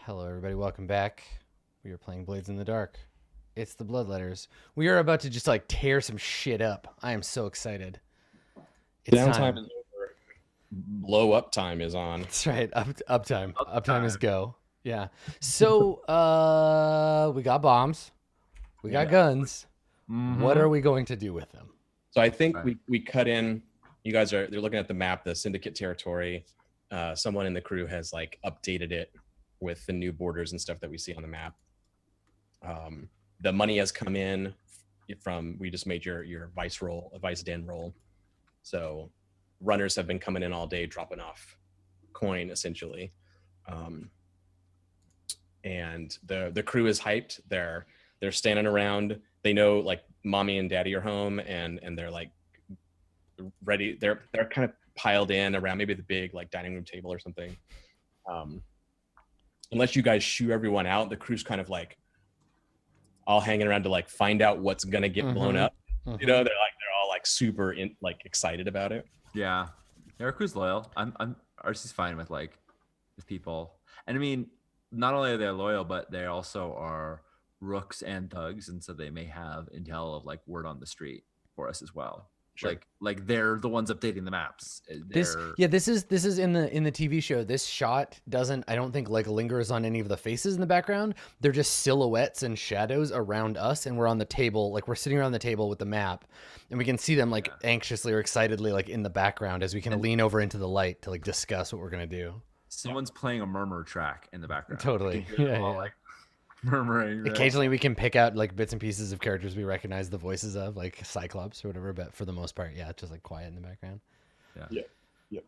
Hello, everybody. Welcome back. We are playing Blades in the Dark. It's the Bloodletters. We are about to just like tear some shit up. I am so excited. It's Downtime time. is over. Blow up time is on. That's right. Uptime. Uptime is Uptime. go. Yeah. So we got bombs. We got Yeah. guns. What Mm-hmm. are we going to do with them? So I think Right. we cut in. You guys they're looking at the map, the syndicate territory. Someone in the crew has like updated it with the new borders and stuff that we see on the map. The money has come in from we just made your vice den roll. So runners have been coming in all day dropping off coin essentially. And the crew is hyped. They're standing around. They know like mommy and daddy are home and they're like ready. They're kind of piled in around maybe the big like dining room table or something. Unless you guys shoo everyone out, the crew's kind of like all hanging around to like find out what's gonna get blown up. You know, they're all like super excited about it. Yeah. Crew's loyal. I'm RC's fine with people. And I mean, not only are they loyal, but they also are rooks and thugs, and so they may have intel of like word on the street for us as well. Sure. Like they're the ones updating the maps. This is in the TV show. This shot doesn't, I don't think, like lingers on any of the faces in the background. They're just silhouettes and shadows around us, and we're on the table, like we're sitting around the table with the map, and we can see them like anxiously or excitedly like in the background as we kind of lean over into the light to like discuss what we're gonna do. Someone's playing a murmur track in the background. Totally. You can hear them all, Yeah. like murmuring. Right? Occasionally we can pick out like bits and pieces of characters we recognize the voices of, like Cyclops or whatever, but for the most part, yeah, it's just like quiet in the background. Yeah. Yep.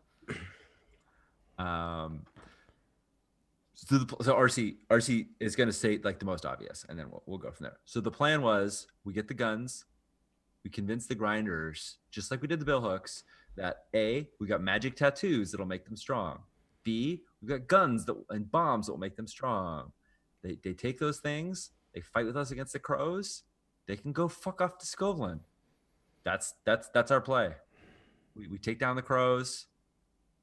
So RC is going to say like the most obvious, and then we'll go from there. So the plan was we get the guns, we convince the grinders, just like we did the billhooks, that A, we got magic tattoos that'll make them strong. B, we got guns and bombs that will make them strong. They take those things, they fight with us against the crows, they can go fuck off to Skovlin. That's our play. We take down the crows,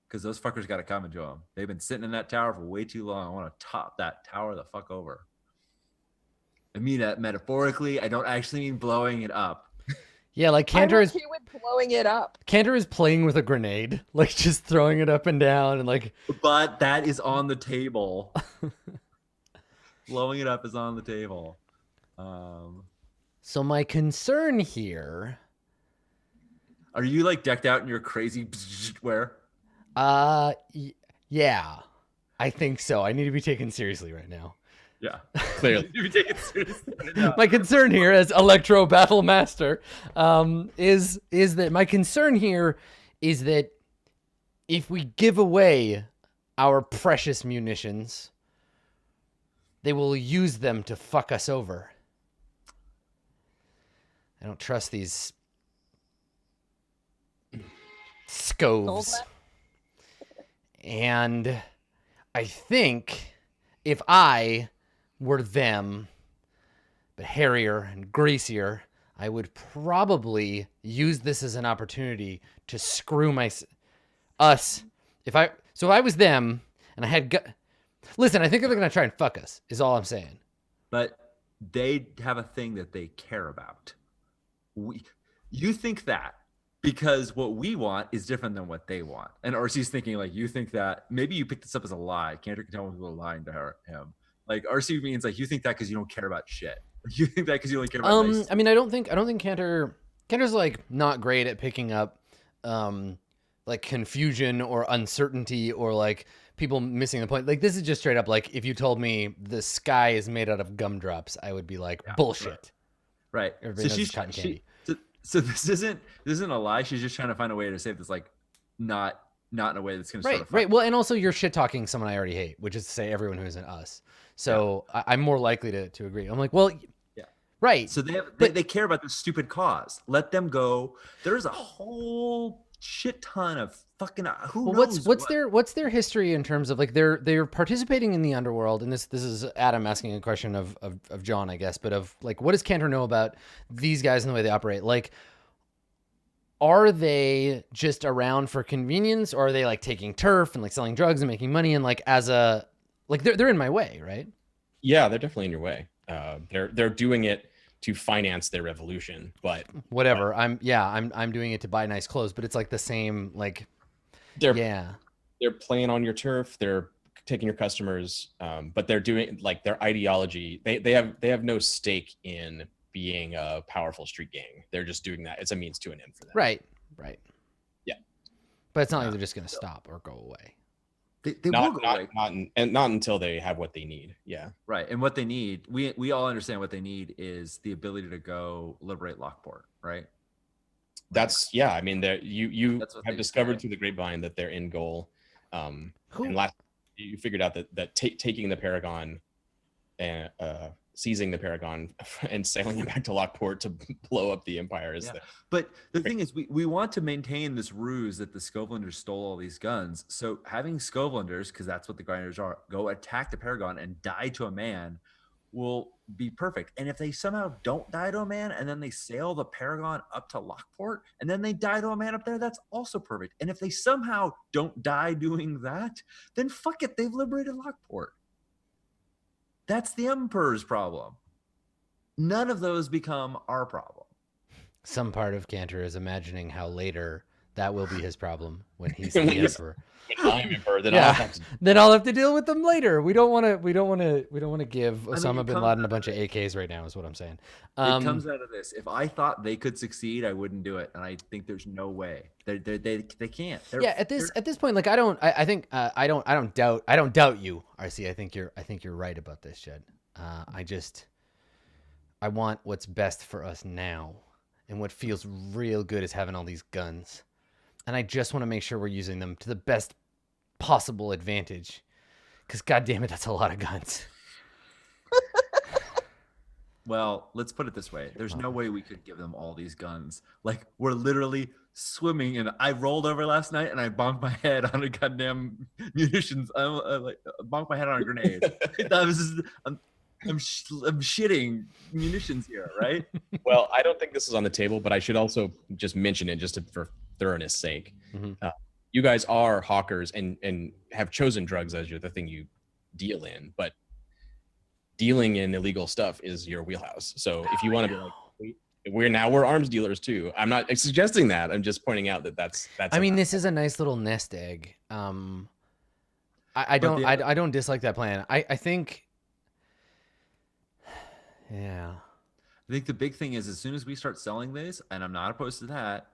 because those fuckers got it coming to them. They've been sitting in that tower for way too long. I want to top that tower the fuck over. I mean that metaphorically. I don't actually mean blowing it up. Yeah, like Cantor is with blowing it up. Cantor is playing with a grenade, like just throwing it up and down and like. But that is on the table. Blowing it up is on the table. So my concern here. Are you like decked out in your crazy wear? Yeah, I think so. I need to be taken seriously right now. Yeah, Clearly. you take it seriously. No. My concern here as Electro Battle Master is that my concern here is that if we give away our precious munitions, they will use them to fuck us over. I don't trust these scoves. And I think if I were them, but hairier and greasier, I would probably use this as an opportunity to screw us. If I was them and I had listen, I think they're gonna try and fuck us. Is all I'm saying. But they have a thing that they care about. You think that because what we want is different than what they want. And RC's thinking like, you think that maybe you picked this up as a lie. Cantor can tell when people are lying to him. Like RC means like you think that because you don't care about shit. You think that because you only care about nice. I mean, I don't think Cantor's like not great at picking up like confusion or uncertainty or like people missing the point. Like this is just straight up like if you told me the sky is made out of gumdrops, I would be like bullshit. Right. Everybody knows it's cotton candy. So this isn't a lie. She's just trying to find a way to say this like not in a way that's going to Right. Well, and also you're shit talking someone I already hate, which is to say everyone who isn't us. So I'm more likely to agree. I'm like, well, yeah, right. So they care about this stupid cause. Let them go. There's a whole shit ton of fucking who knows what's their history in terms of like they're participating in the underworld, and this is Adam asking a question of John, I guess, but of like what does Cantor know about these guys and the way they operate? Like, are they just around for convenience, or are they like taking turf and like selling drugs and making money and like as a Like they're in my way, right? Yeah, they're definitely in your way. They're doing it to finance their revolution, but Whatever. I'm doing it to buy nice clothes, but it's like the same. Like they're yeah, they're playing on your turf. They're taking your customers, but they're doing like their ideology. They have no stake in being a powerful street gang. They're just doing that. It's a means to an end for them. right, right. Yeah. But it's not like they're just gonna stop or go away. They will go away. Not until they have what they need. Yeah. Right. And what they need, we all understand what they need is the ability to go liberate Lockport, right? That's yeah. I mean, you That's what have they discovered say. through the grapevine that their end goal, and Who? last you figured out that taking the Paragon and seizing the Paragon and sailing it back to Lockport to blow up the Empire is the But the thing is, we want to maintain this ruse that the Scovelanders stole all these guns. So having Scovelanders, because that's what the Grinders are, go attack the Paragon and die to a man will be perfect. And if they somehow don't die to a man and then they sail the Paragon up to Lockport and then they die to a man up there, that's also perfect. And if they somehow don't die doing that, then fuck it, they've liberated Lockport. That's the Emperor's problem. None of those become our problem. Some part of Cantor is imagining how later that will be his problem when he's When the he's- emperor. When I'm Emperor, then Yeah. I'll have to Then I'll have to deal with them later. We don't want to give Osama it bin comes Laden a out bunch of of AKs right now. Is what I'm saying. It comes out of this. If I thought they could succeed, I wouldn't do it, and I think there's no way. They can't. Yeah, at this point, like I think I don't doubt you, RC. I think you're right about this, Jed. I want what's best for us now, and what feels real good is having all these guns, and I just want to make sure we're using them to the best possible advantage, because God damn it, that's a lot of guns. Well, let's put it this way. There's no way we could give them all these guns. Like, we're literally swimming, and I rolled over last night, and I bonked my head on a goddamn munitions. I bonked my head on a grenade. I'm shitting munitions here, right? Well, I don't think this is on the table, but I should also just mention it for thoroughness sake. Mhm. You guys are hawkers and have chosen drugs as the thing you deal in, but dealing in illegal stuff is your wheelhouse. So if you want to be like, we're arms dealers too. I'm not suggesting that. I'm just pointing out that's. I mean, this is a nice little nest egg. I don't dislike that plan. I think. Yeah. I think the big thing is as soon as we start selling this, and I'm not opposed to that,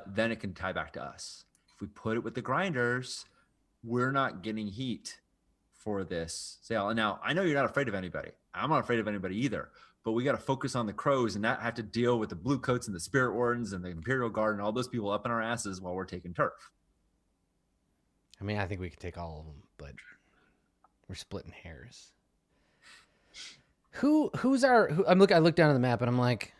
then it can tie back to us. If we put it with the Grinders, we're not getting heat for this sale. And now I know you're not afraid of anybody. I'm not afraid of anybody either. But we got to focus on the crows and not have to deal with the blue coats and the spirit wardens and the Imperial Guard and all those people up in our asses while we're taking turf. I mean, I think we could take all of them, but we're splitting hairs. I look down at the map and I'm like,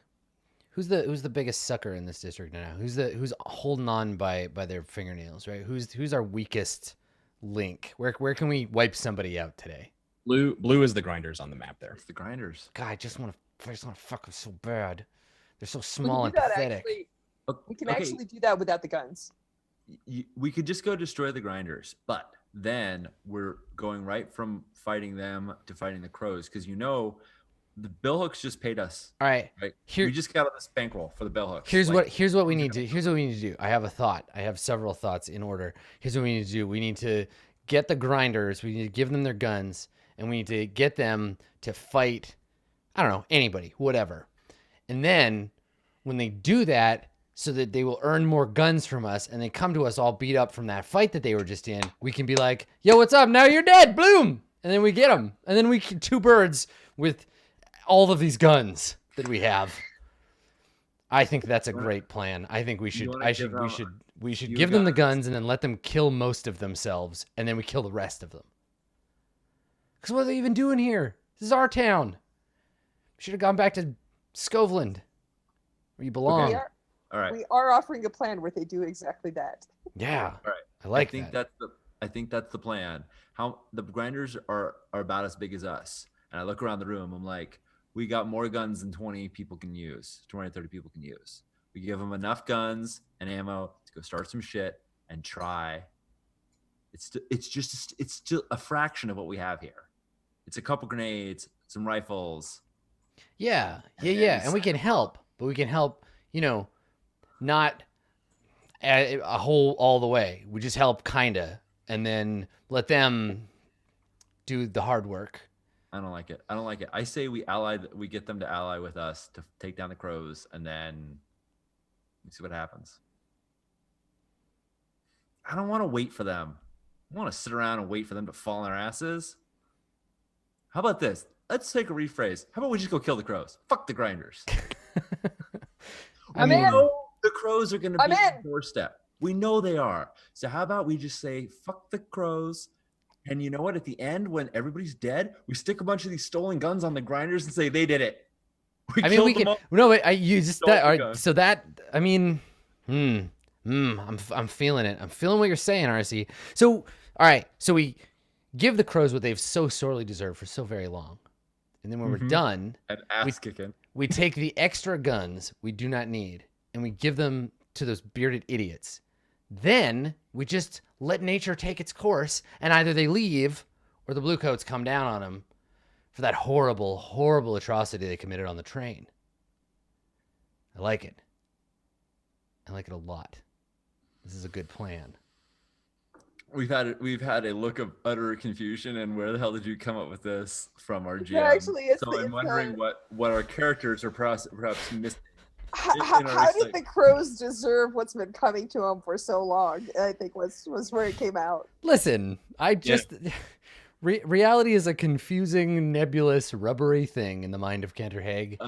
who's the biggest sucker in this district now? Who's holding on by their fingernails, right? Who's our weakest link? Where can we wipe somebody out today? Blue is the Grinders on the map there. It's the Grinders. God, I just want to fuck them so bad. They're so small and We can do that, pathetic. actually. We can Okay. actually do that without the guns. We could just go destroy the Grinders, but then we're going right from fighting them to fighting the crows because the billhooks just paid us. All right. Right. Here- We just got on this bankroll for the billhooks. Here's what we need to do. I have a thought. I have several thoughts in order. Here's what we need to do. We need to get the Grinders. We need to give them their guns, and we need to get them to fight. I don't know, anybody, whatever. And then when they do that, so that they will earn more guns from us, and they come to us all beat up from that fight that they were just in, we can be like, "Yo, what's up? Now you're dead, bloom!" And then we get them, and then we can two birds with all of these guns that we have. I think that's a great plan. I think we should. We should give them the guns and then let them kill most of themselves, and then we kill the rest of them. Because what are they even doing here? This is our town. We should have gone back to Scoveland, where you belong. All right. We are offering a plan where they do exactly that. Yeah. All right. I like I think that. that's the plan. How the Grinders are about as big as us. And I look around the room, I'm like, we got more guns than 20 people can use. 20 or 30 people can use. We give them enough guns and ammo to go start some shit and try. It's still a fraction of what we have here. It's a couple grenades, some rifles. Yeah, And yeah, then and we can help, but we can help, not a whole all the way. We just help kinda, and then let them do the hard work. I don't like it. I say we get them to ally with us to take down the crows, and then we see what happens. I don't want to wait for them. I want to sit around and wait for them to fall on their asses. How about this? Let's take a rephrase. How about we just go kill the crows? Fuck the grinders. I'm we in. know the crows are going to be I'm on in. the doorstep. We know they are. So how about we just say, fuck the crows. And you know what? At the end, when everybody's dead, we stick a bunch of these stolen guns on the grinders and say they did it. We I mean, killed we them can. all. No, wait, I use Stole that. the All right, gun. so that, I mean, I'm feeling it. I'm feeling what you're saying, RC. So, all right, so we give the crows what they've so sorely deserved for so very long, and then when we're done, And ass kicking. we take the extra guns we do not need and we give them to those bearded idiots. Then we just let nature take its course, and either they leave or the bluecoats come down on them for that horrible, horrible atrocity they committed on the train. I like it. I like it a lot. This is a good plan. We've had a look of utter confusion, and where the hell did you come up with this from our GM? actually, it's so the- I'm it's wondering the- what our characters are perhaps missing. How in our did site. the crows deserve what's been coming to them for so long? I think was where it came out. Listen, I just... reality is a confusing, nebulous, rubbery thing in the mind of Cantor Haig.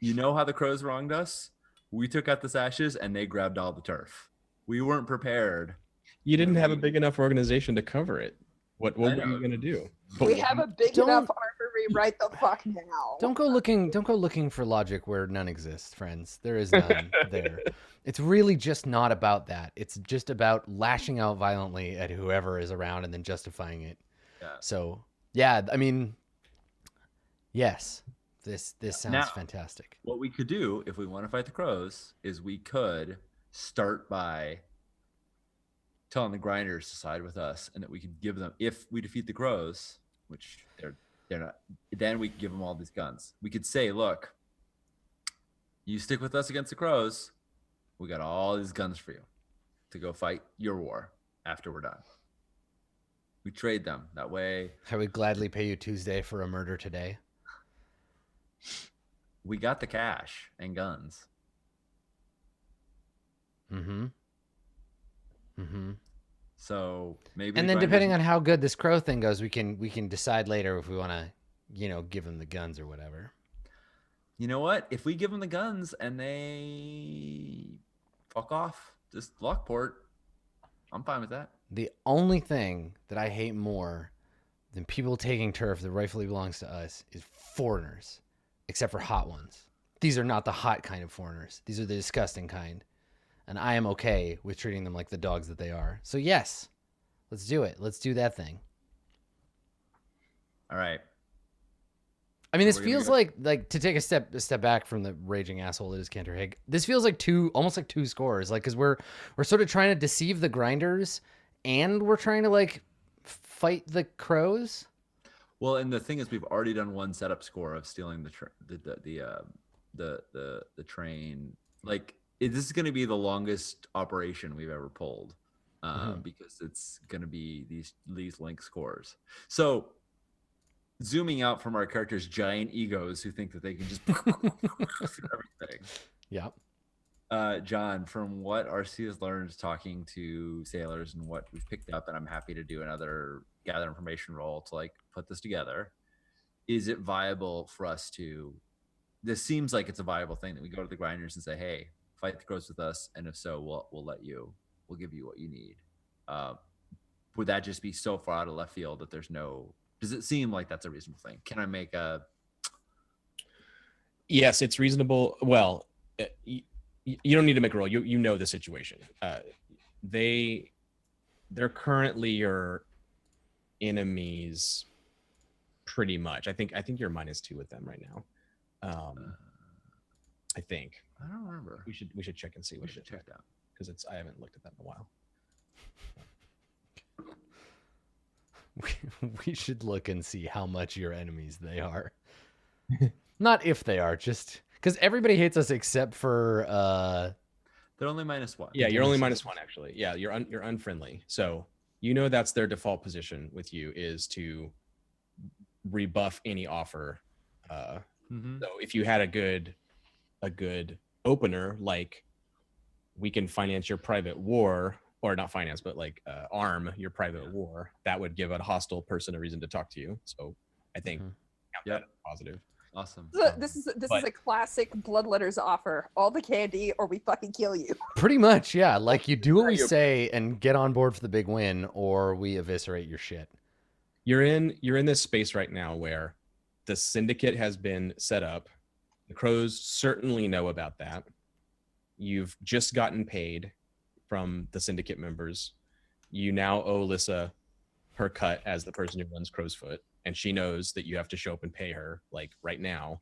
You know how the crows wronged us? We took out the sashes and they grabbed all the turf. We weren't prepared. You didn't have a big enough organization to cover it. What were I you know. going to do? We have a big Don't- enough armory right the fuck now. Don't go looking for logic where none exists, friends. There is none there. It's really just not about that. It's just about lashing out violently at whoever is around and then justifying it. Yeah. So, yeah, I mean, yes, this sounds Now- fantastic. What we could do if we want to fight the crows is we could start by telling the grinders to side with us, and that we could give them, if we defeat the crows, which they're not, then we could give them all these guns. We could say, look, you stick with us against the crows, we got all these guns for you to go fight your war after we're done. We trade them that way. I would gladly pay you Tuesday for a murder today. We got the cash and guns. Mm-hmm. So maybe. And then depending on how good this crow thing goes, we can decide later if we want to, give them the guns or whatever. You know what? If we give them the guns and they fuck off, just Lockport, I'm fine with that. The only thing that I hate more than people taking turf that rightfully belongs to us is foreigners, except for hot ones. These are not the hot kind of foreigners. These are the disgusting kind. And I am okay with treating them like the dogs that they are. So yes, let's do it. Let's do that thing. All right. I mean, this We're gonna feels go- like to take a step back from the raging asshole that is Cantor Haig. This feels like almost like two scores. Like, cause we're sort of trying to deceive the grinders, and we're trying to fight the crows. Well, and the thing is, we've already done one setup score of stealing the train. This is going to be the longest operation we've ever pulled, because it's going to be these link scores. So, zooming out from our characters' giant egos who think that they can just through everything. Yeah. John, from what RC has learned talking to sailors and what we've picked up, and I'm happy to do another gather information roll to put this together. Is it viable for us to? This seems like it's a viable thing that we go to the grinders and say, "Hey, fight the crows with us," and if so, we'll give you what you need. Would that just be so far out of left field that there's no? Does it seem like that's a reasonable thing? Can I make a? Yes, it's reasonable. Well, you don't need to make a roll. You know the situation. They're currently your enemies, pretty much. I think you're -2 with them right now. I think I don't remember. we should check and see We what should it is, check that. because I haven't looked at that in a while. we should look and see how much your enemies they are. Not if they are, just because everybody hates us except for They're only -1. Yeah, you're only Genesis. -1 actually. Yeah, you're unfriendly. So you know that's their default position with you is to rebuff any offer. Mhm. So if you had a good opener, like we can finance your private war, or not finance, but like arm your private war, that would give a hostile person a reason to talk to you. So I think Mhm. count Yep. that as positive. Awesome. This is But- a classic Bloodletters offer. All the candy, or we fucking kill you. pretty much, yeah. Like you do what we you're- say and get on board for the big win, or we eviscerate your shit. You're in this space right now where the syndicate has been set up. The crows certainly know about that. You've just gotten paid from the syndicate members. You now owe Lissa her cut as the person who runs Crow's Foot, and she knows that you have to show up and pay her like right now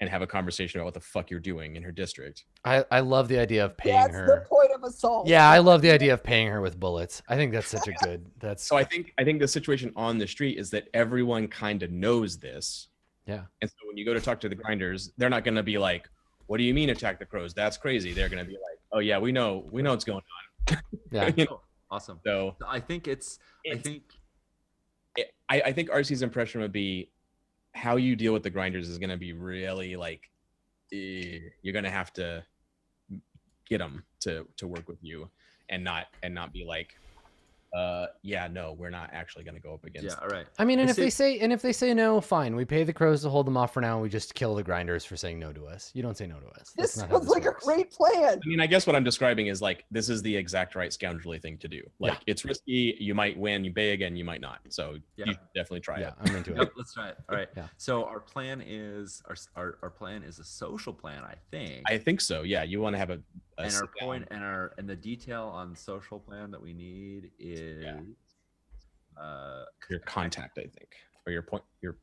and have a conversation about what the fuck you're doing in her district. I love the idea of paying That's her. the point of assault. Yeah, I love the idea of paying her with bullets. I think that's such a good. That's So I think the situation on the street is that everyone kind of knows this. yeah. And so when you go to talk to the grinders, they're not going to be like, "What do you mean attack the crows? That's crazy." They're going to be like, "Oh yeah, we know what's going on." Yeah. You know? Oh, awesome. So I think I think RC's impression would be how you deal with the grinders is going to be really like you're going to have to get them to work with you and not be like yeah, no, we're not actually going to go up against yeah, all right. I mean, and It's if they say no, fine. We pay the crows to hold them off for now, and we just kill the grinders for saying no to us. You don't say no to us. This That's not how sounds like works. a great plan. I mean, I guess what I'm describing is like this is the exact right scoundrelly thing to do. Like Yeah. it's risky, you might win, you big, and you might not. So Yeah. you should definitely try Yeah, it. I'm into it. Yep, let's try it. All right. Yeah. So our plan is our plan is a social plan, I think. I think so. Yeah, you want to have a and our sit point down. and the detail on the social plan that we need is Your contact, I think, or your point. Your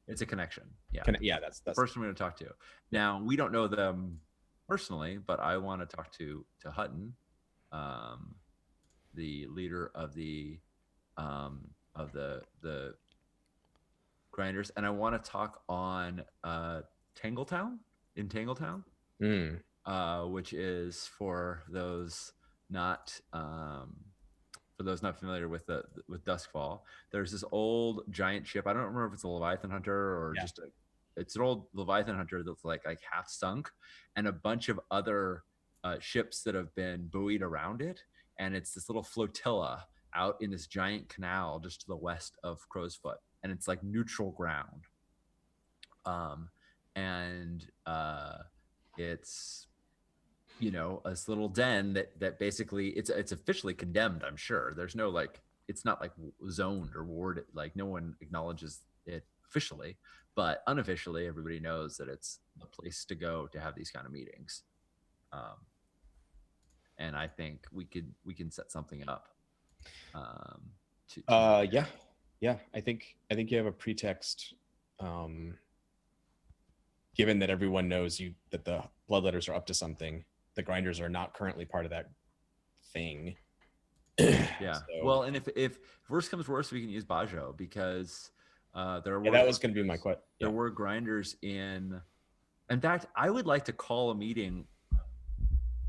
it's a connection. Yeah. yeah, that's The person we're going to talk to. Now, we don't know them personally, but I want to talk to Hutton, the leader of the grinders, and I want to talk on Tangletown, which is for those not familiar with Duskfall. There's this old giant ship. I don't remember if it's a Leviathan hunter or Yeah. it's an old Leviathan hunter that's like half sunk, and a bunch of other ships that have been buoyed around it. And it's this little flotilla out in this giant canal just to the west of Crow's Foot, and it's like neutral ground. It's this little den that basically it's officially condemned. I'm sure there's no it's not like zoned or warded, like no one acknowledges it officially, but unofficially everybody knows that it's the place to go to have these kind of meetings. And I think we can set something up. Yeah. I think you have a pretext. Given that everyone knows that the Bloodletters are up to something, the grinders are not currently part of that thing. Yeah. So- Well, and if worse comes worse, we can use Bajo because there were that was going to be my question. there were grinders in fact, I would like to call a meeting.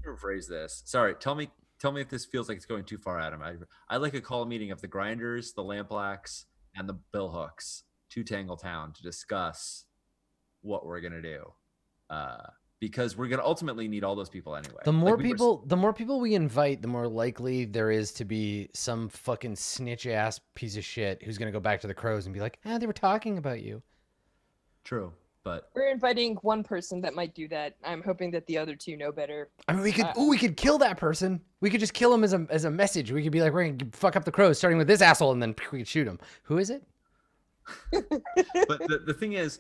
Rephrase this. Sorry, tell me if this feels like it's going too far, Adam. I'd like to call a meeting of the grinders, the Lamplacks, and the Billhooks to Tangletown to discuss what we're gonna do. Because we're gonna ultimately need all those people anyway. The more Like, the more people we invite, the more likely there is to be some fucking snitch ass piece of shit who's gonna go back to the crows and be like, they were talking about you. True, but We're inviting one person that might do that. I'm hoping that the other two know better. I mean, we could kill that person. We could just kill him as a message. We could be like, we're gonna fuck up the crows, starting with this asshole, and then we could shoot him. Who is it? but the thing is,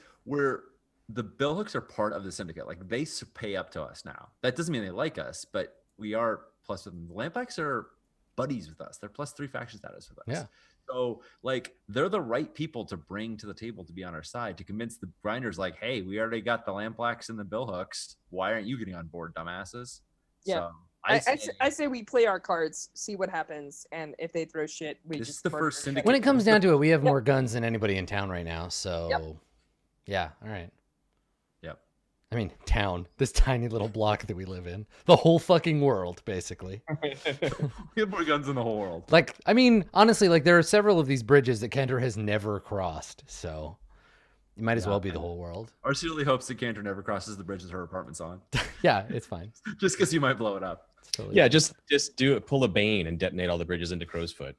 the Billhooks are part of the syndicate. Like they pay up to us now. That doesn't mean they like us, but we are plus with them. The Lamplacks are buddies with us. They're +3 faction status with us. Yeah. So like they're the right people to bring to the table to be on our side to convince the grinders. Like, hey, we already got the Lamplacks and the Billhooks. Why aren't you getting on board, dumbasses? Yeah. So I say we play our cards, see what happens, and if they throw shit, we This just is the murder first everybody. When it comes down to it, we have Yep. more guns than anybody in town right now. So, yeah, all right. Yep. I mean, town, this tiny little block that we live in, the whole fucking world, basically. We have more guns in the whole world. Like, I mean, honestly, like there are several of these bridges that Kendra has never crossed, so it might as well be the whole world. Our sincerely hopes that Cantor never crosses the bridges her apartment's on, Yeah, it's fine. just because you might blow it up. It's totally Yeah, fine. just do it. Pull a Bane and detonate all the bridges into Crowsfoot.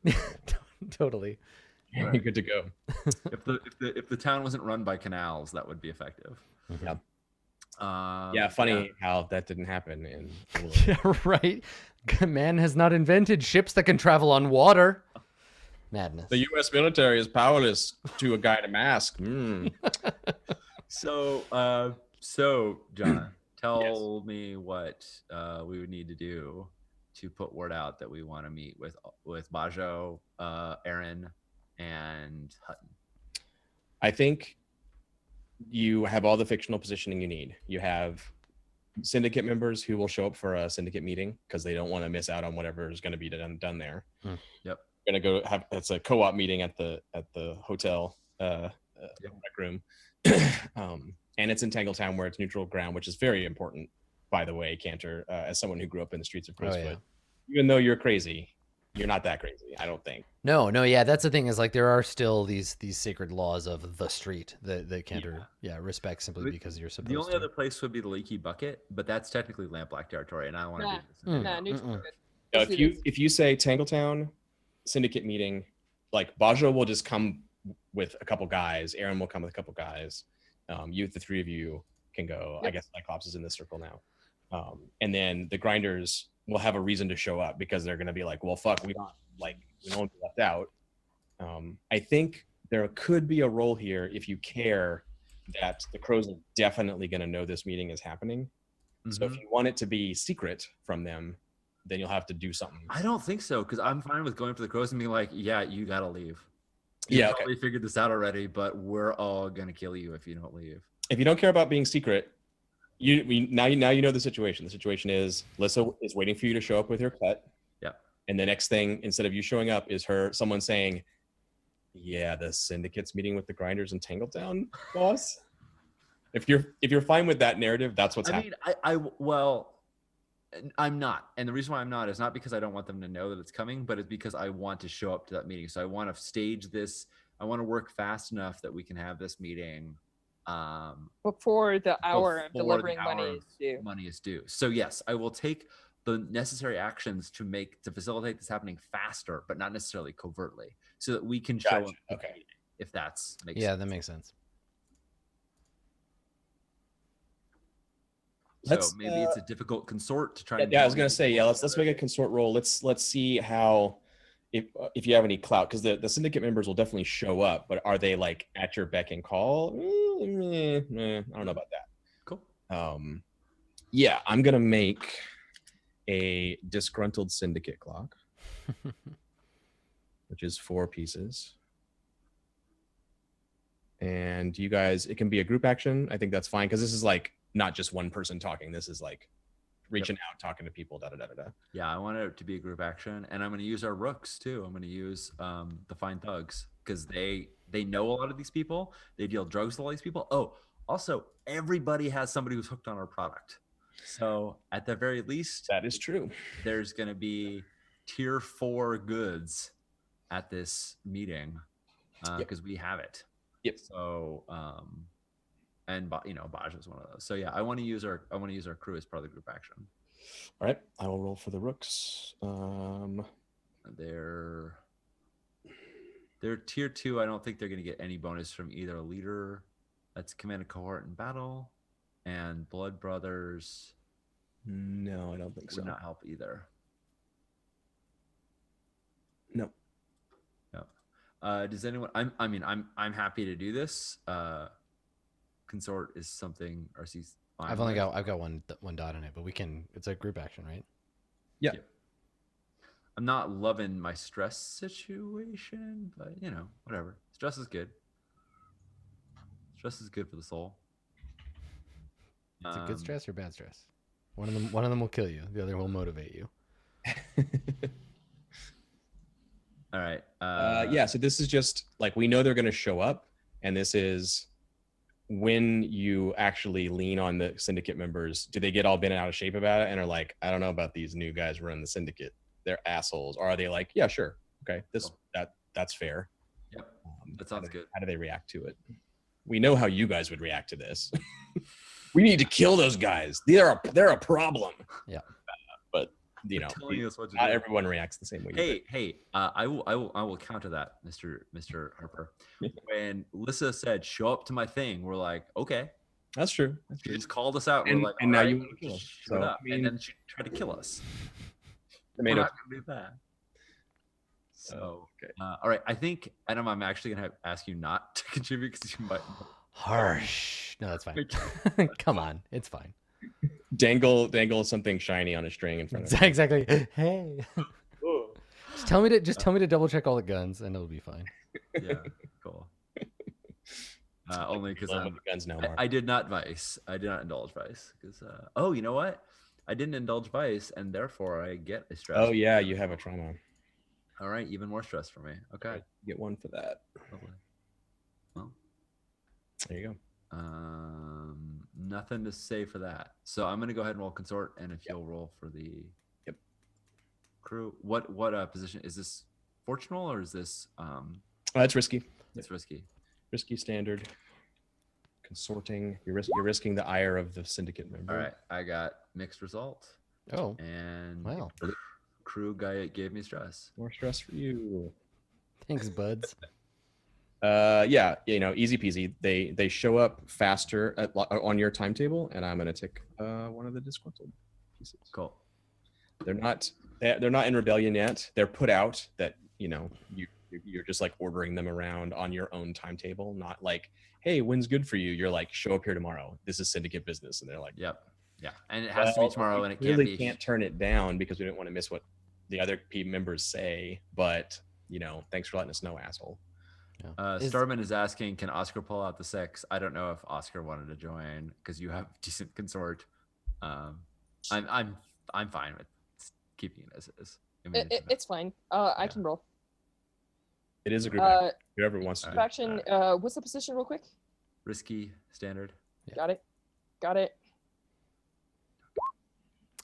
Totally. You're good to go. If the town wasn't run by canals, that would be effective. Yeah. Um, Yeah, funny how that didn't happen in Yeah, right. Man has not invented ships that can travel on water. Madness. the U.S. military is powerless to a guy in a mask. So, John, tell me what we would need to do to put word out that we want to meet with Bajo, Aaron, and Hutton. I think you have all the fictional positioning you need. You have syndicate members who will show up for a syndicate meeting because they don't want to miss out on whatever is going to be done there. Yep. Going to go have it's a co-op meeting at the hotel rec room, and it's in Tangletown where it's neutral ground, which is very important, by the way, Cantor. As someone who grew up in the streets of Crowsfoot, even though you're crazy, you're not that crazy, I don't think. No, yeah, that's the thing is like there are still these sacred laws of the street that Cantor respects simply because you're supposed to. The only other place would be the Leaky Bucket, but that's technically Lampblack territory, and I don't want to do this. Nah, neutral good. Now, Let's if do you this. if you say Tangletown syndicate meeting, like Bajo will just come with a couple guys, Aaron will come with a couple guys, the three of you can go. Yep. I guess Cyclops is in this circle now, and then the Grinders will have a reason to show up because they're going to be like, well, fuck, we don't want to be left out. I think there could be a role here if you care that the Crows are definitely going to know this meeting is happening. So if you want it to be secret from them, then you'll have to do something. I don't think so, because I'm fine with going for the Crows and being like, yeah, you gotta leave. Yeah, okay. Probably figured this out already, but we're all gonna kill you if you don't leave. If you don't care about being secret, now you know the situation. The situation is Lissa is waiting for you to show up with her cut. Yeah. And the next thing, instead of you showing up, is someone saying, "Yeah, the syndicate's meeting with the Grinders in Tangletown, boss." If you're fine with that narrative, that's what's happening. I'm not, and the reason why I'm not is not because I don't want them to know that it's coming, but it's because I want to show up to that meeting. So I want to stage this. I want to work fast enough that we can have this meeting Before the hour of before the delivering hour money of is due. Money is due. So yes, I will take the necessary actions to facilitate this happening faster, but not necessarily covertly, so that we can show up. Okay. If that's makes Yeah, sense. that makes sense. So maybe it's a difficult consort to try. Yeah, I was gonna say, let's make a consort roll. Let's see how if you have any clout, because the syndicate members will definitely show up, but are they like at your beck and call? I don't know about that. Cool. Yeah, I'm gonna make a disgruntled syndicate clock, which is 4 pieces. And you guys, it can be a group action. I think that's fine because this is like not just one person talking. This is like reaching out, talking to people. Yeah, I want it to be a group action, and I'm going to use our rooks too. I'm going to use the Fine Thugs because they know a lot of these people. They deal drugs with all these people. Oh, also, everybody has somebody who's hooked on our product. So at the very least, That is true. there's going to be tier 4 goods at this meeting because we have it. Yep. So and Baj is one of those. So yeah, I want to use our crew as part of the group action. All right, I will roll for the rooks. They're tier 2. I don't think they're going to get any bonus from either a leader that's command a cohort in battle, and Blood Brothers. No, I don't think so. Would not help either. No. Does anyone? I'm happy to do this. Consort is something RC's fine. I've got one dot in it, but we can. It's a group action, right? Yeah. I'm not loving my stress situation, but whatever. Stress is good. Stress is good for the soul. Is it good stress or bad stress? One of them will kill you. The other will motivate you. All right. Yeah, so this is just like we know they're going to show up, and this is when you actually lean on the syndicate members. Do they get all bent out of shape about it and are like, I don't know about these new guys running the syndicate, they're assholes, or are they like, yeah, sure, okay, that's fair? Yep, that sounds good. How do they react to it? We know how you guys would react to this. We need to kill those guys. They're a problem. Yeah. But you know, Telling us what to not do. everyone reacts the same way. you do. Hey, I will counter that, Mr. Harper. When Lissa said, "Show up to my thing," we're like, "Okay." That's true. That's She true. just called us out. And- We're like, and now "All right, you want to kill us." showed So, up." I mean- And then she tried to kill us. We're Tomato. not gonna do that. So, okay. all right. I think, Adam, I'm actually gonna ask you not to contribute because you might. Harsh. No, that's fine. Come on, it's fine. Dangle something shiny on a string in front of you. Exactly. Hey. Just tell me to double check all the guns, and it'll be fine. Yeah, cool. Only because Love with the guns now, Mark. I did not vice. I did not indulge vice because. Oh, you know what? I didn't indulge vice, and therefore I get a stress. Oh yeah, you have a trauma. All right, even more stress for me. Okay. Get one for that. Lovely. Well, There you go. nothing to say for that. So I'm gonna go ahead and roll consort, and if you'll roll for the crew. What position is this? Fortunal or is this? That's risky. It's risky. Risky standard. Consorting. You're risking the ire of the syndicate member. All right, I got mixed result, Oh, and wow. crew guy gave me stress. More stress for you. Thanks, buds. Yeah, easy peasy. They show up faster on your timetable, and I'm gonna take one of the disgruntled pieces. Cool. They're not in rebellion yet. They're put out that you're just like ordering them around on your own timetable, not like, hey, when's good for you? You're like, show up here tomorrow. This is syndicate business, and they're like, Yep. Yeah, and it has to be tomorrow, and it can't really be. can't turn it down because we don't want to miss what the other team members say. But thanks for letting us know, asshole. Starman is asking, can Oscar pull out the 6? I don't know if Oscar wanted to join because you have decent consort. I'm fine with keeping it as it is. I mean, It's fine. I can roll. It is a group action. Whoever wants to do it. Faction. What's the position, real quick? risky standard. Yeah. Got it.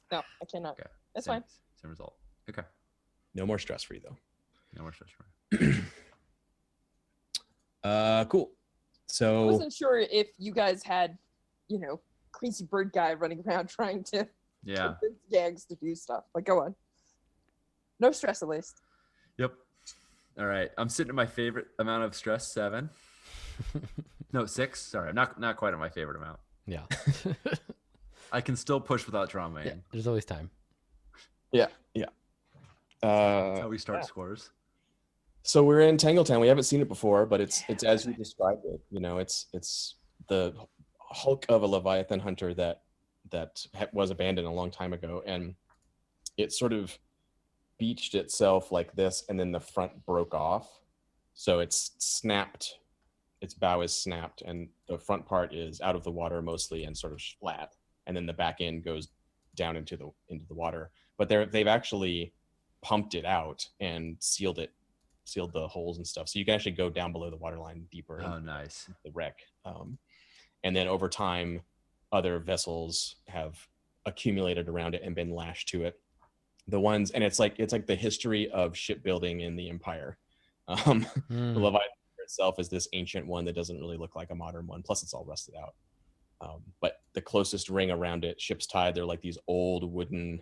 No, I cannot. Okay, That's same, fine. Same result. Okay, No more stress for you though. no more stress for me. Cool. I So wasn't sure if you guys had, crazy bird guy running around trying to Yeah. convince gangs to do stuff. But go on. No stress, at least. Yep. All right. I'm sitting at my favorite amount of stress, 7. No, 6. Sorry, not quite at my favorite amount. Yeah. I can still push without trauma. Yeah, there's always time. yeah. That's how we start scores. So we're in Tangletown. We haven't seen it before, but it's as you described it. It's the hulk of a Leviathan hunter that was abandoned a long time ago, and it sort of beached itself like this, and then the front broke off, so it's snapped. Its bow is snapped, and the front part is out of the water mostly and sort of flat, and then the back end goes down into the water. But they've actually pumped it out and sealed the holes and stuff, so you can actually go down below the waterline deeper. Oh, nice. The wreck. And then over time, other vessels have accumulated around it and been lashed to it. And it's like the history of shipbuilding in the Empire. The Leviathan itself is this ancient one that doesn't really look like a modern one. Plus, it's all rusted out. But the closest ring around it, ship's tide, they're like these old wooden,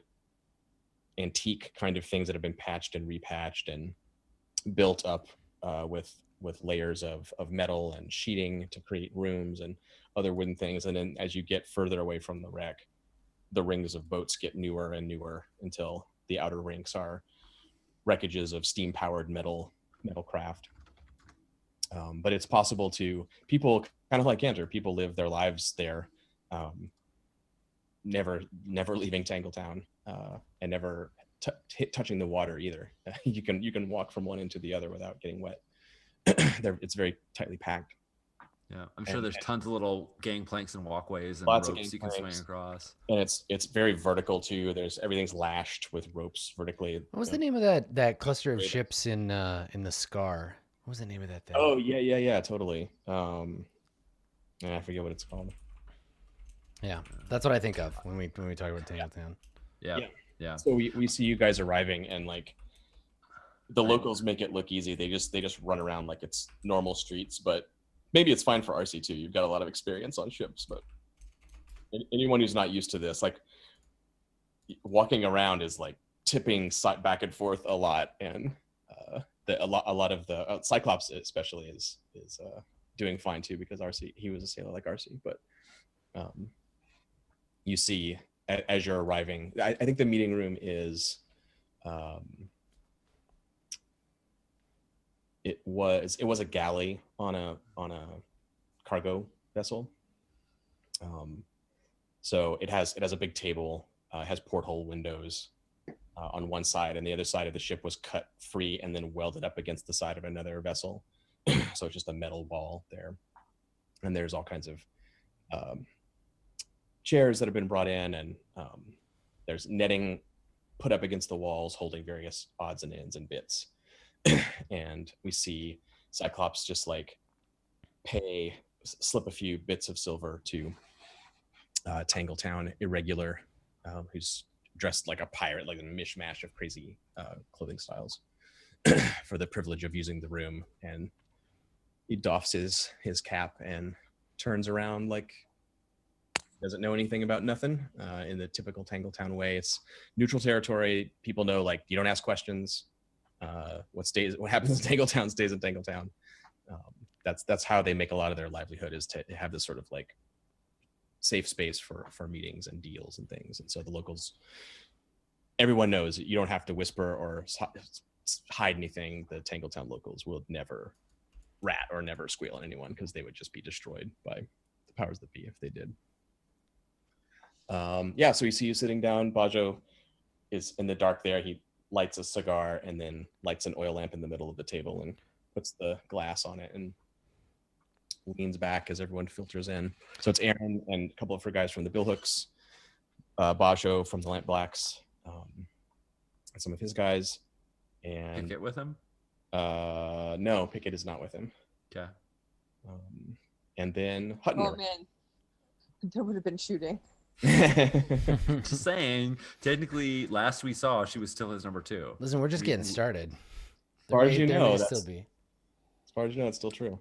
antique kind of things that have been patched and repatched and built up with layers of metal and sheeting to create rooms and other wooden things. And then as you get further away from the wreck, the rings of boats get newer and newer until the outer ranks are wreckages of steam-powered metal craft. But it's possible people kind of like Gander, people live their lives there, never leaving Tangletown, and never touching the water either. You can walk from one end to the other without getting wet. It's very tightly packed. Yeah, I'm sure And- there's tons of little gangplanks and walkways and Lots of ropes you can swing gangplanks. across. And it's very vertical too. There's everything's lashed with ropes vertically. What was you the know. name of that cluster of Raven. ships in the Scar? What was the name of that thing? Oh yeah, totally. And I forget what it's called. Yeah, that's what I think of when we talk about Tangled Town. Yeah, Yeah. yeah. So we see you guys arriving, and like the locals make it look easy. They just run around like it's normal streets, but maybe it's fine for RC too. You've got a lot of experience on ships, but anyone who's not used to this, like walking around is like tipping back and forth a lot, and a lot of the Cyclops especially is doing fine too, because RC, he was a sailor like RC. But you see as you're arriving, I think the meeting room is it was a galley on a cargo vessel. So it has a big table. It has porthole windows on one side, and the other side of the ship was cut free and then welded up against the side of another vessel. So it's just a metal wall there, and there's all kinds of chairs that have been brought in, and there's netting put up against the walls holding various odds and ends and bits. And we see Cyclops just like slip a few bits of silver to Tangletown Irregular, who's dressed like a pirate, like a mishmash of crazy clothing styles, for the privilege of using the room. And he doffs his cap and turns around like doesn't know anything about nothing, in the typical Tangletown way. It's neutral territory. People know, like, you don't ask questions. What happens in Tangletown stays in Tangletown. That's how they make a lot of their livelihood, is to have this sort of like safe space for meetings and deals and things. And so the locals, everyone knows you don't have to whisper or hide anything. The Tangletown locals will never rat or never squeal at anyone, because they would just be destroyed by the powers that be if they did. Yeah, so we see you sitting down. Bajo is in the dark there. He lights a cigar and then lights an oil lamp in the middle of the table and puts the glass on it and leans back as everyone filters in. So it's Aaron and a couple of her guys from the Billhooks, Bajo from the Lamp Blacks, and some of his guys. And Picket with him? no, Pickett is not with him. Okay. And then Oh Hutner. man, there would have been shooting. Just saying, technically, last we saw, she was still his number 2. Listen, we're just getting started. As far as you There know, may that's- still be. As far as you know, it's still true.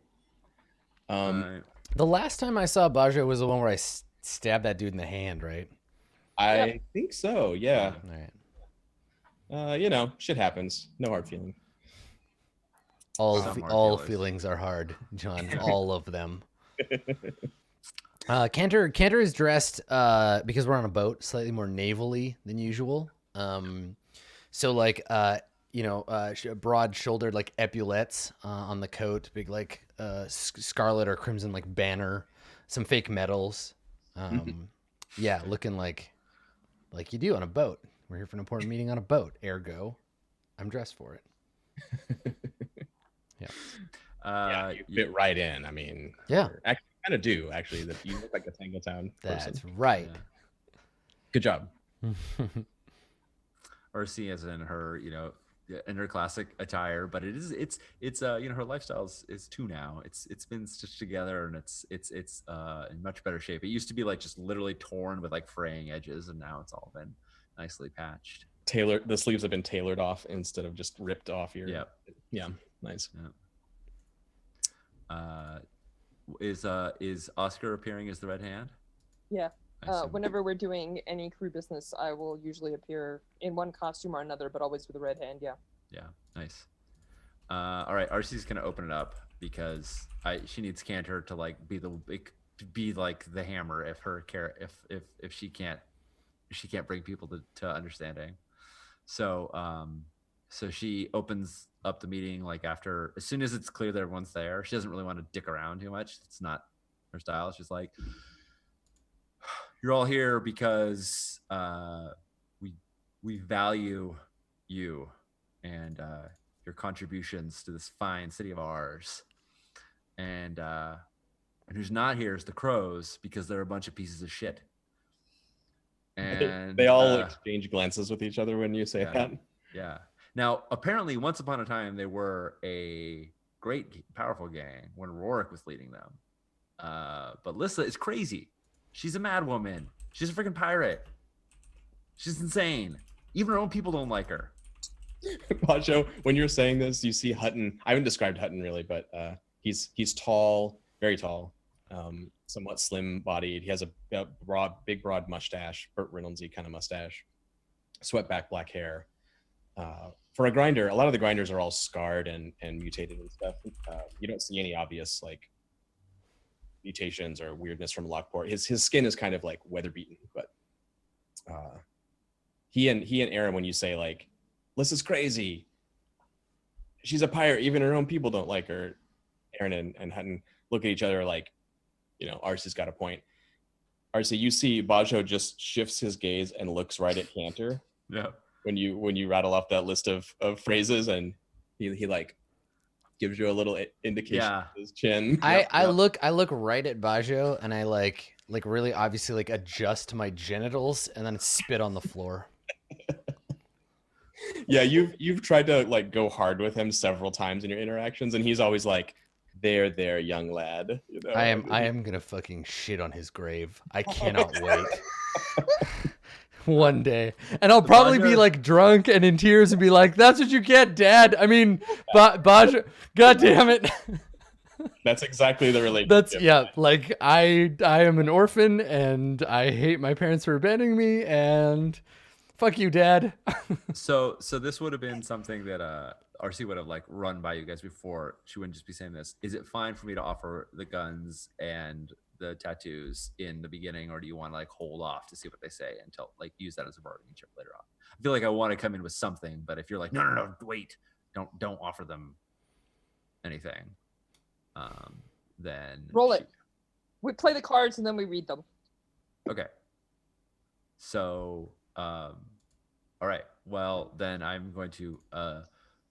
Right. The last time I saw Bajo was the one where I stabbed that dude in the hand, right? I think so. Yeah. All right. You know, shit happens. No hard feeling. All Some hard all feelings. feelings are hard, John. All of them. Cantor is dressed because we're on a boat, slightly more navally than usual. So like broad-shouldered like epaulettes on the coat, big like scarlet or crimson like banner, some fake medals. Yeah, looking like you do on a boat. We're here for an important meeting on a boat. Ergo, I'm dressed for it. Yeah. Yeah, you fit right in. I mean, Yeah. actually, kind of do actually. That you look like a Tangletown person. That's right. Good job. Ursi is in her, in her classic attire, but it's her lifestyle is two now. It's been stitched together and it's in much better shape. It used to be like just literally torn with like fraying edges, and now it's all been nicely patched. The sleeves have been tailored off instead of just ripped off your. Yeah, nice. Yeah. Is Oscar appearing as the Red Hand? Yeah. I assume. Whenever we're doing any crew business, I will usually appear in one costume or another, but always with a red hand. Yeah. Yeah, nice. All right, RC's gonna open it up because she needs Cantor to like be like the hammer if she can't bring people to understanding. So so she opens up the meeting like after, as soon as it's clear that everyone's there. She doesn't really want to dick around too much. It's not her style. She's like, you're all here because we value you and your contributions to this fine city of ours, and And who's not here is the crows because they're a bunch of pieces of shit. And They all exchange glances with each other when you say that. Yeah. Now, apparently, once upon a time, they were a great, powerful gang when Rorik was leading them. But Lissa is crazy. She's a mad woman. She's a freaking pirate. She's insane. Even her own people don't like her. Bajo, when you're saying this, you see Hutton. I haven't described Hutton really, but he's tall, very tall, somewhat slim-bodied. He has a big, broad mustache, Burt Reynolds-y kind of mustache, swept-back black hair. For a grinder, a lot of the grinders are all scarred and mutated and stuff. You don't see any obvious like mutations or weirdness from Lockport. His skin is kind of like weather-beaten, but he and Aaron, when you say like, Lissa's crazy, she's a pirate, even her own people don't like her, Aaron and Hutton look at each other like, you know, Arcee's got a point. Arcee, you see Bajo just shifts his gaze and looks right at Cantor. Yeah. When you rattle off that list of phrases, and he like gives you a little indication of his chin. I look right at Bajo and I like really obviously like adjust my genitals and then spit on the floor. Yeah, you've tried to like go hard with him several times in your interactions, and he's always like, there, young lad. You know? I am gonna fucking shit on his grave. I cannot wait. One day, and I'll probably be like drunk and in tears and be like, "That's what you get, Dad." I mean, Bajo, God damn it. That's exactly the relationship. Like I am an orphan and I hate my parents for abandoning me, and fuck you, Dad. So this would have been something that Arcee would have like run by you guys before. She wouldn't just be saying this. Is it fine for me to offer the guns and the tattoos in the beginning, or do you want to like hold off to see what they say until like use that as a bargaining chip later on? I feel like I want to come in with something, but if you're like, no, wait, don't offer them anything, then Roll it. We play the cards and then we read them. Okay. So, all right. Well, then I'm going to.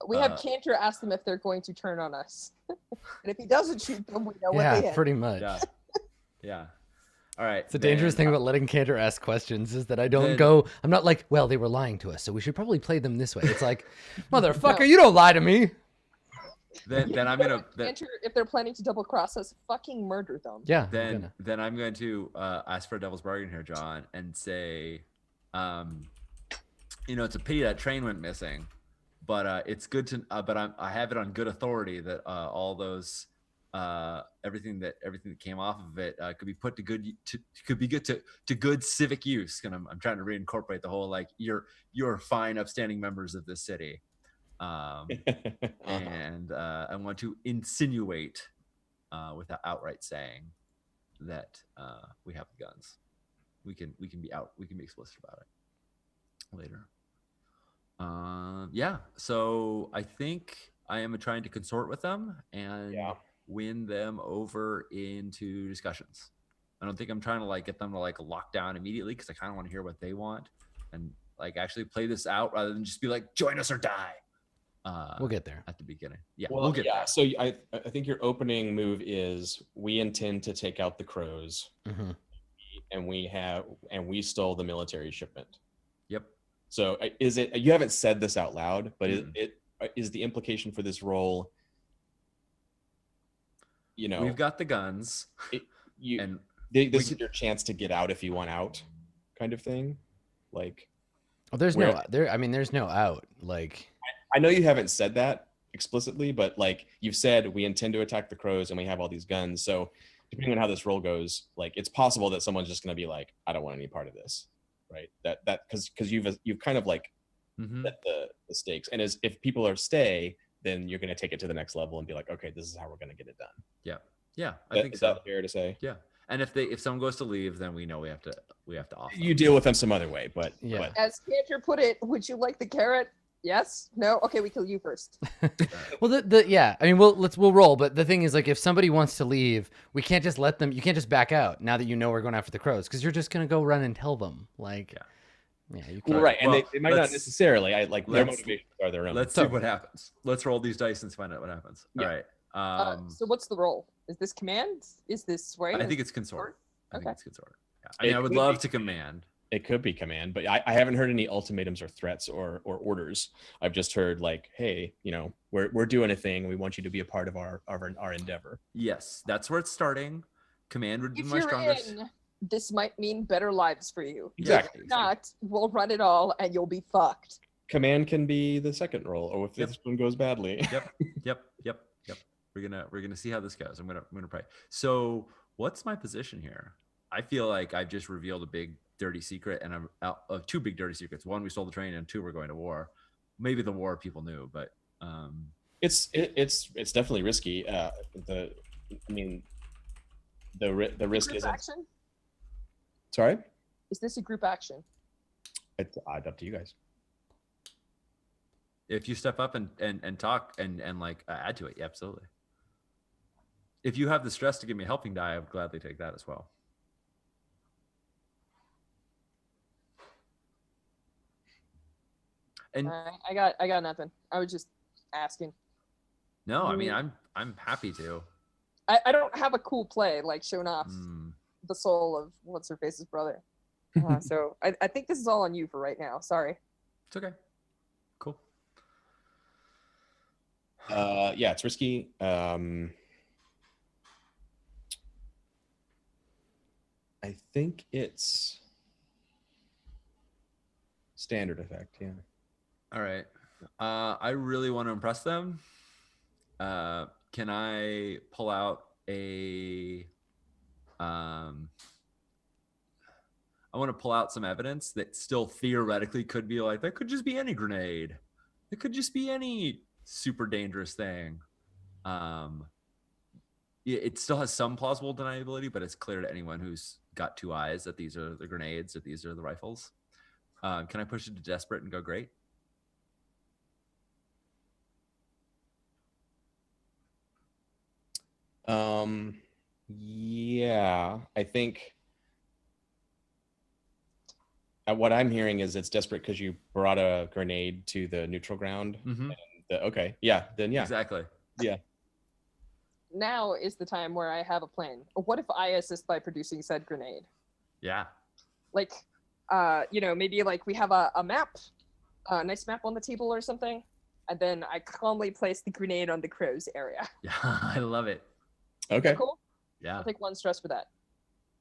We have Cantor ask them if they're going to turn on us, and if he doesn't shoot them, we know what they have. Pretty much. Yeah. All right. The dangerous thing about letting Cantor ask questions is that I'm not like, well, they were lying to us, so we should probably play them this way. It's like, motherfucker, you don't lie to me. Then I'm gonna. Cantor, if they're planning to double cross us, fucking murder them. Yeah. Then I'm going to ask for a devil's bargain here, John, and say, it's a pity that train went missing, but it's good to. But I have it on good authority that all those. Everything that came off of it could be put to good to good civic use. And I'm trying to reincorporate the whole like you're fine, upstanding members of this city, and I want to insinuate without outright saying that we have the guns. We can be explicit about it later. So I think I am trying to consort with them and win them over into discussions. I don't think I'm trying to like get them to like lock down immediately, because I kind of want to hear what they want and like actually play this out rather than just be like, join us or die. We'll get there at the beginning. Yeah, we'll get there. So I think your opening move is we intend to take out the crows, and we stole the military shipment. Yep. So is it? You haven't said this out loud, but is the implication for this role? We've got the guns. This is your chance to get out if you want out, kind of thing. Like, there's no out. Like, I know you haven't said that explicitly, but like you've said, we intend to attack the crows and we have all these guns. So depending on how this role goes, like it's possible that someone's just going to be like, I don't want any part of this, right? That because you've kind of like set the stakes, and if people are stay, then you're going to take it to the next level and be like, okay, this is how we're going to get it done. Yeah, I think so. Is that fair to say? Yeah, and if someone goes to leave, then we know we have to offer. You deal with them some other way, but as Cantor put it, would you like the carrot? Yes. No. Okay, we kill you first. Well, I mean, we'll roll. But the thing is, like, if somebody wants to leave, we can't just let them. You can't just back out now that you know we're going after the crows, because you're just gonna go run and tell them, like. Yeah, you can. Right, and they might not necessarily. Their motivations are their own. Let's see what happens. Let's roll these dice and find out what happens. All right. So what's the role? Is this command? Is this sway? I think it's consort. I think Okay. it's consort. Yeah. I mean, It I would could love be. to command. It could be command, but I haven't heard any ultimatums or threats or orders. I've just heard like, hey, we're doing a thing. We want you to be a part of our endeavor. Yes, that's where it's starting. Command would be If my you're strongest. in, this might mean better lives for you. Exactly. If not, we'll run it all and you'll be fucked. Command can be the second role, or if this one goes badly. Yep. We're gonna see how this goes. I'm gonna pray. So, what's my position here? I feel like I've just revealed a big dirty secret, and I'm out of two big dirty secrets. One, we stole the train, and two, we're going to war. Maybe the war people knew, but It's definitely risky. The risk Group isn't. action? Sorry, Is this a group action? it's up to you guys. if you step up and talk and like add to it, yeah, absolutely. If you have the stress to give me a helping die, I would gladly take that as well. And I got nothing. I was just asking. no, I mean I'm happy to. I don't have a cool play like showing off Mm. the soul of what's her face's brother. So I think this is all on you for right now. Sorry. It's okay. Cool. Yeah, it's risky. I think it's standard effect. Yeah. All right. I really want to impress them. Can I pull out a I want to pull out some evidence that still theoretically could be like, that could just be any grenade. It could just be any super dangerous thing. It still has some plausible deniability, but it's clear to anyone who's got two eyes that these are the grenades, that these are the rifles. Can I push it to desperate and go great? Yeah, I think what I'm hearing is it's desperate because you brought a grenade to the neutral ground. Mm-hmm. Okay, yeah, then yeah, Exactly. yeah. Now is the time where I have a plan. What if I assist by producing said grenade? Yeah. Like, maybe like we have a map, a nice map on the table or something, and then I calmly place the grenade on the crow's area. Yeah. I love it. Okay. Cool. Yeah. I'll take one stress for that.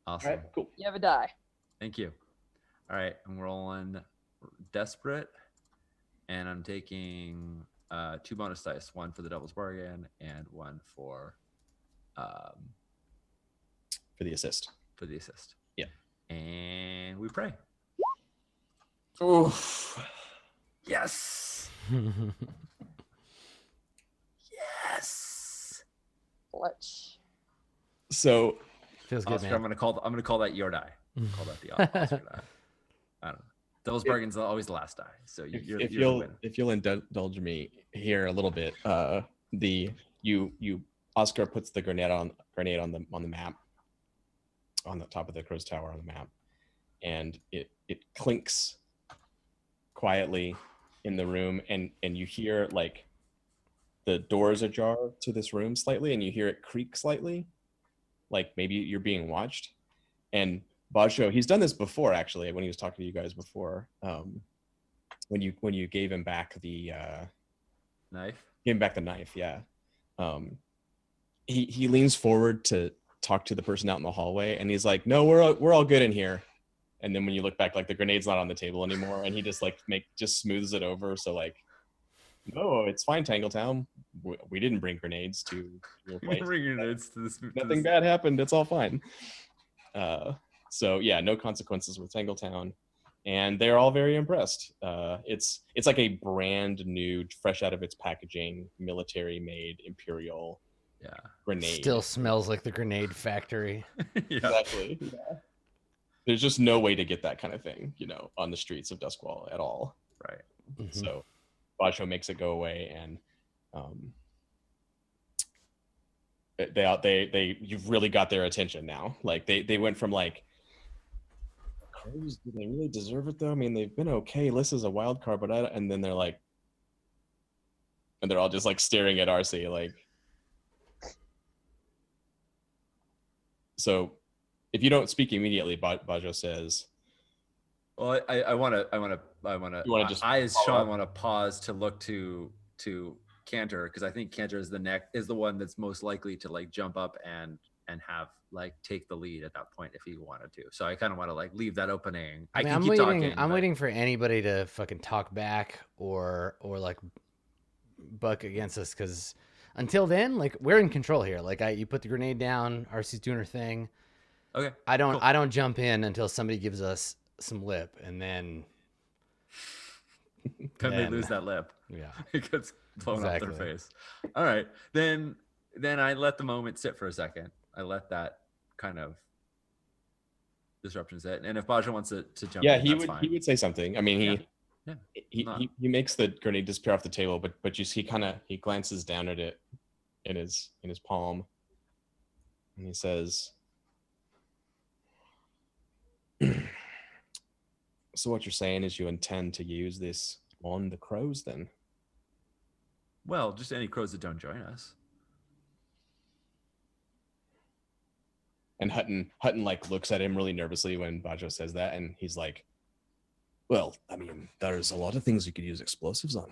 Awesome. All right, cool. You have a die. Thank you. All right. I'm rolling desperate, and I'm taking 2 bonus dice, one for the devil's bargain and one for For the assist. Yeah. And we pray. Oof. Yes. Yes. Clutch. So Feels good, Oscar, man. I'm gonna call that your die. Call that the Oscar die. I don't know. Devil's bargain's always the last die. So you're the winner. if you'll indulge me here a little bit, Oscar puts the grenade on the map, on the top of the crow's tower on the map, and it clinks quietly in the room, and you hear like the doors ajar to this room slightly, and you hear it creak slightly, like maybe you're being watched. And Bajo, he's done this before actually when he was talking to you guys before. When you gave him back the Knife. gave him back the knife, yeah. He leans forward to talk to the person out in the hallway, and he's like, "No, we're all good in here." And then when you look back, like the grenade's not on the table anymore, and he just smooths it over. So like, no, it's fine, Tangletown. We didn't bring grenades to your place. Bring your notes to this. Nothing bad happened. It's all fine. So yeah, no consequences with Tangletown, and they're all very impressed. It's like a brand new, fresh out of its packaging, military-made Imperial grenade. Still smells like the grenade factory. Yeah. Exactly. Yeah. There's just no way to get that kind of thing, on the streets of Duskwall at all. Right. Mhm. So Bajo makes it go away, and you've really got their attention now. Like they went from like, crows, do they really deserve it though? I mean, they've been okay. Lissa's a wild card, but and then they're like, and they're all just like staring at RC like, So if you don't speak immediately, Bajo says, Well, I want to. You wanna just I as follow Sean up? want to pause to look to Cantor, because I think Cantor is the one that's most likely to like jump up and have like take the lead at that point if he wanted to. So I kind of want to like leave that opening. I mean, can I'm keep waiting. talking. I'm but- waiting for anybody to fucking talk back or like buck against us, because until then, like, we're in control here. Like, you put the grenade down, RC's doing her thing. Okay. I don't Cool. I don't jump in until somebody gives us some lip, and then Then they then- lose that lip. yeah. It gets blown off Exactly. their face. All right. Then I let the moment sit for a second. I let that kind of disruption sit. And if Baja wants to jump yeah, in, he that's would fine. he would say something. I mean, Yeah. he Not- he makes the grenade disappear off the table, but he glances down at it in his palm, and he says, "So what you're saying is you intend to use this on the crows, then?" Well, just any crows that don't join us. And Hutton like looks at him really nervously when Bajo says that, and he's like, "Well, I mean, there's a lot of things you could use explosives on.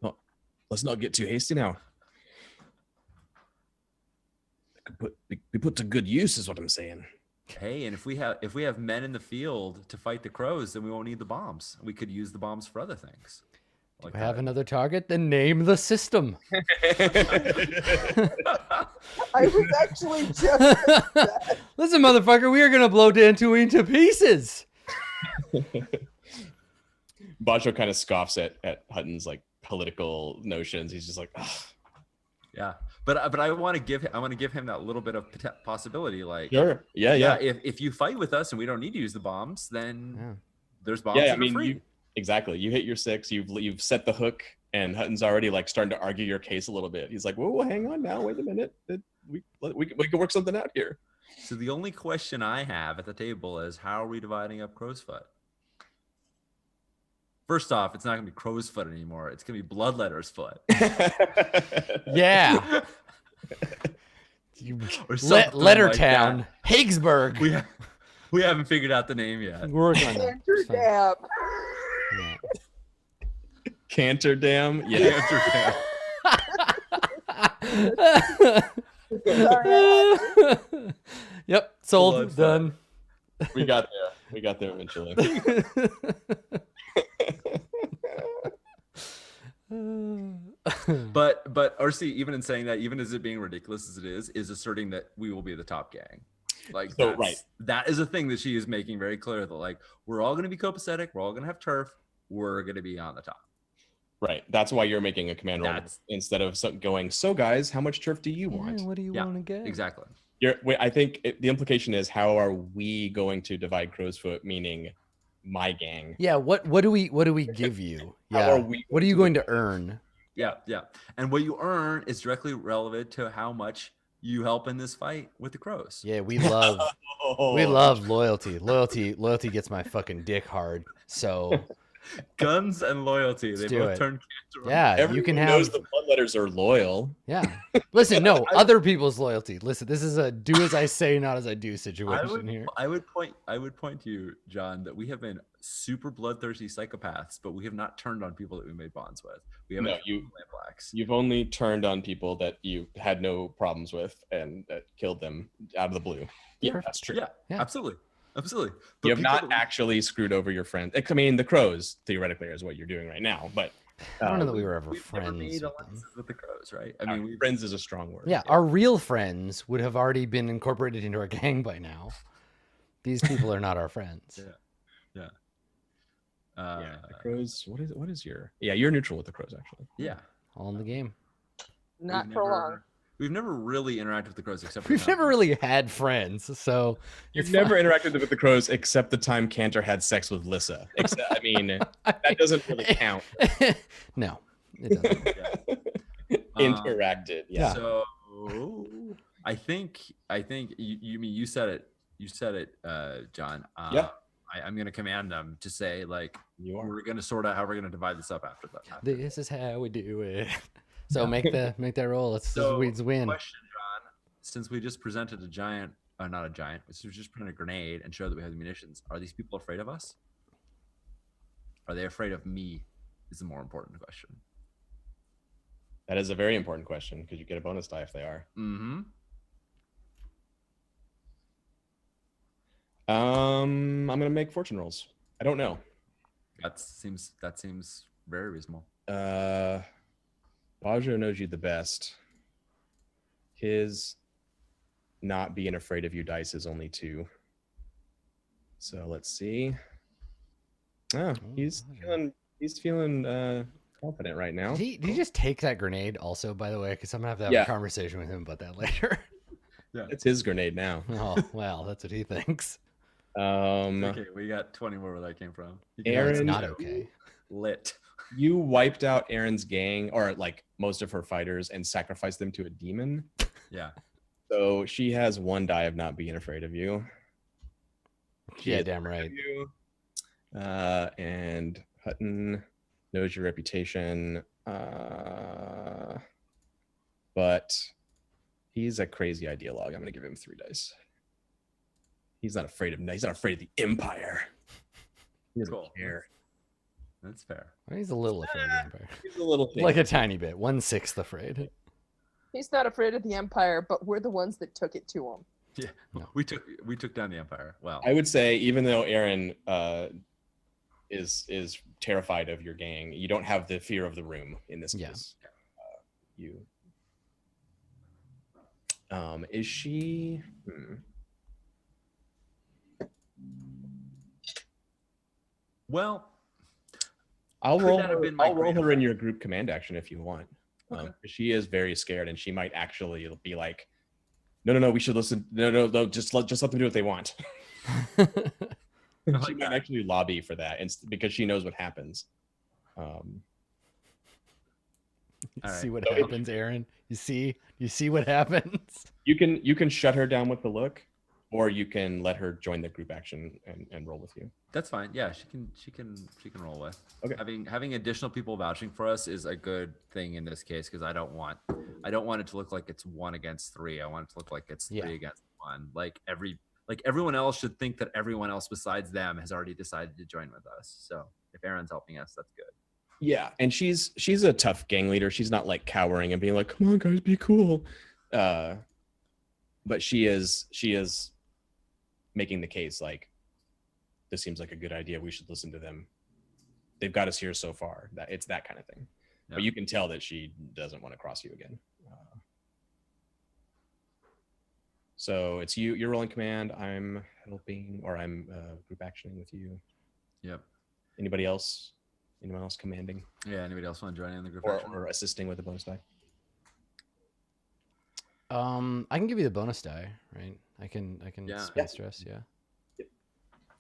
Well, let's not get too hasty now. It could be put to good use, is what I'm saying." Hey, and if we have men in the field to fight the crows, then we won't need the bombs. We could use the bombs for other things. We have another target, then name the system. I was actually just Listen, motherfucker, we are gonna blow Dantooine to pieces. Bajo kind of scoffs at Hutton's like political notions. He's just like, "Ugh." Yeah, but I want to give him that little bit of possibility. Like, Sure. Yeah. If you fight with us and we don't need to use the bombs, then Yeah. there's bombs. Yeah, that I are mean, free. exactly. You hit your 6. You've set the hook, and Hutton's already like starting to argue your case a little bit. He's like, "Whoa, hang on now. Wait a minute. We can work something out here." So the only question I have at the table is, how are we dividing up crow's foot? First off, it's not going to be crow's foot anymore. It's going to be Bloodletters foot. Yeah. You, Or something Lettertown, like Higgsburg. we haven't figured out the name yet. We're working on it. It's fine. Amsterdam. Yeah. Canterdam. Yeah. Yep, sold, Blood done. We got there eventually. But RC, even in saying that, even as it being ridiculous as it is asserting that we will be the top gang. Like, So, that's- right. that is a thing that she is making very clear, that like, we're all going to be copacetic, we're all going to have turf, we're going to be on the top. Right. That's why you're making a command roll That's- instead of going, "So guys, how much turf do you want?" What do you Yeah, want to get? Exactly. I think the implication is, how are we going to divide Crowsfoot? Meaning, my gang. Yeah, what do we give you? How Yeah. are we What are you going going to to earn? Yeah. And what you earn is directly relevant to how much you help in this fight with the crows. Yeah, we love loyalty. Loyalty gets my fucking dick hard. So Guns and loyalty, they Let's do both it. turn Cantor on. yeah, Everyone you can knows have the Bloodletters are loyal. yeah. Listen, no, other people's loyalty. Listen, this is a do as I say, not as I do situation here. I would point to you, John, that we have been super bloodthirsty psychopaths, but we have not turned on people that we made bonds with. We haven't No, you- blacks. You've only turned on people that you had no problems with and that killed them out of the blue. Yeah, Perfect. that's true. Yeah, Yeah. absolutely. You have people not that we- actually screwed over your friends. I mean, the crows theoretically is what you're doing right now, but I don't know that we were ever we've never friends made with them. alliances with the crows, right? I mean, we friends is a strong word. Yeah, our real friends would have already been incorporated into our gang by now. These people are not our friends. Yeah. Yeah, the crows. What is your? Yeah, you're neutral with the crows actually. Yeah. All in the game. Not We've for never- long. We've never really interacted with the crows except for We've never really had friends, so You've it's never fine. interacted with the crows except the time Cantor had sex with Lissa. I mean, that doesn't really count. No, it doesn't. Interacted. Yeah. So I think you said it. You said it, John. Yeah. I'm gonna command them to say like You are. we're gonna sort out how we're gonna divide this up after that. This is how we do it. So make that roll. Let's So, win. Question, John. since we just presented a giant, not a giant, since we just presented a grenade and showed that we have the munitions, are these people afraid of us? Are they afraid of me? Is the more important question. That is a very important question because you get a bonus die if they are. Mm-hmm. I'm gonna make fortune rolls. I don't know. That seems very reasonable. Bajo knows you the best. His not being afraid of you dice is only 2. So let's see. Oh, he's feeling confident right now. Did he just take that grenade also, by the way? Because I'm going to have Yeah. a conversation with him about that later. Yeah. It's his grenade now. Oh, well, that's what he thinks. Okay, we got 20 more where that came from. You can Aaron, have it's it not okay. lit. You wiped out Aaron's gang, or like most of her fighters, and sacrificed them to a demon. Yeah. So she has 1 die of not being afraid of you. She Yeah, is damn afraid right. of you. And Hutton knows your reputation. But he's a crazy ideologue. I'm going to give him 3 dice. He's not afraid of the Empire. He doesn't Cool. care. That's fair. He's a little afraid of the Empire. He's a little thing. Like a tiny bit. 1/6 afraid. He's not afraid of the Empire, but we're the ones that took it to him. Yeah. No. We took down the Empire. Well, I would say, even though Aaron is terrified of your gang, you don't have the fear of the room in this Yeah. case. You is she? well, I'll Could roll that have her. been my I'll roll great her in your group command action if you want. Okay. She is very scared, and she might actually be like, "No, we should listen. No, just let them do what they want." She like might that. actually lobby for that, and because she knows what happens. All See right. what So it- happens, Aaron? You see what happens? You can shut her down with the look, or you can let her join the group action and roll with you. That's fine. Yeah, she can roll with. Okay. Having additional people vouching for us is a good thing in this case because I don't want it to look like it's 1 against 3. I want it to look like it's 3 Yeah. against 1. Like everyone else should think that everyone else besides them has already decided to join with us. So if Aaron's helping us, that's good. Yeah, and she's a tough gang leader. She's not like cowering and being like, "Come on, guys, be cool." But she is making the case like, this seems like a good idea. We should listen to them. They've got us here so far. That it's that kind of thing. Yeah. But you can tell that she doesn't want to cross you again. So it's you. You're rolling command. I'm helping, or I'm group actioning with you. Yep. Anybody else? Anyone else commanding Yeah. Anybody else want to join in the group or, action? or assisting with a bonus die? I can give you the bonus die, right? I can Yeah. spin stress, yeah. I think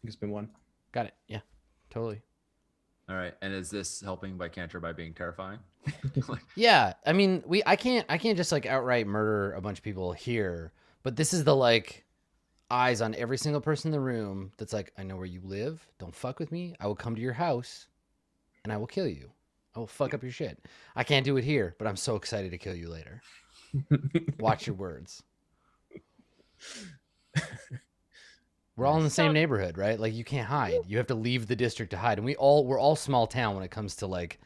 it's been 1. Got it. Yeah. Totally. All right. And is this helping by Cantor by being terrifying? Like, Yeah, I mean, I can't just like outright murder a bunch of people here, but this is the like eyes on every single person in the room that's like, I know where you live. Don't fuck with me. I will come to your house and I will kill you. I will fuck up your shit. I can't do it here, but I'm so excited to kill you later. Watch your words. We're all in the same neighborhood, right? Like you can't hide. You have to leave the district to hide. And we're all small town when it comes to like,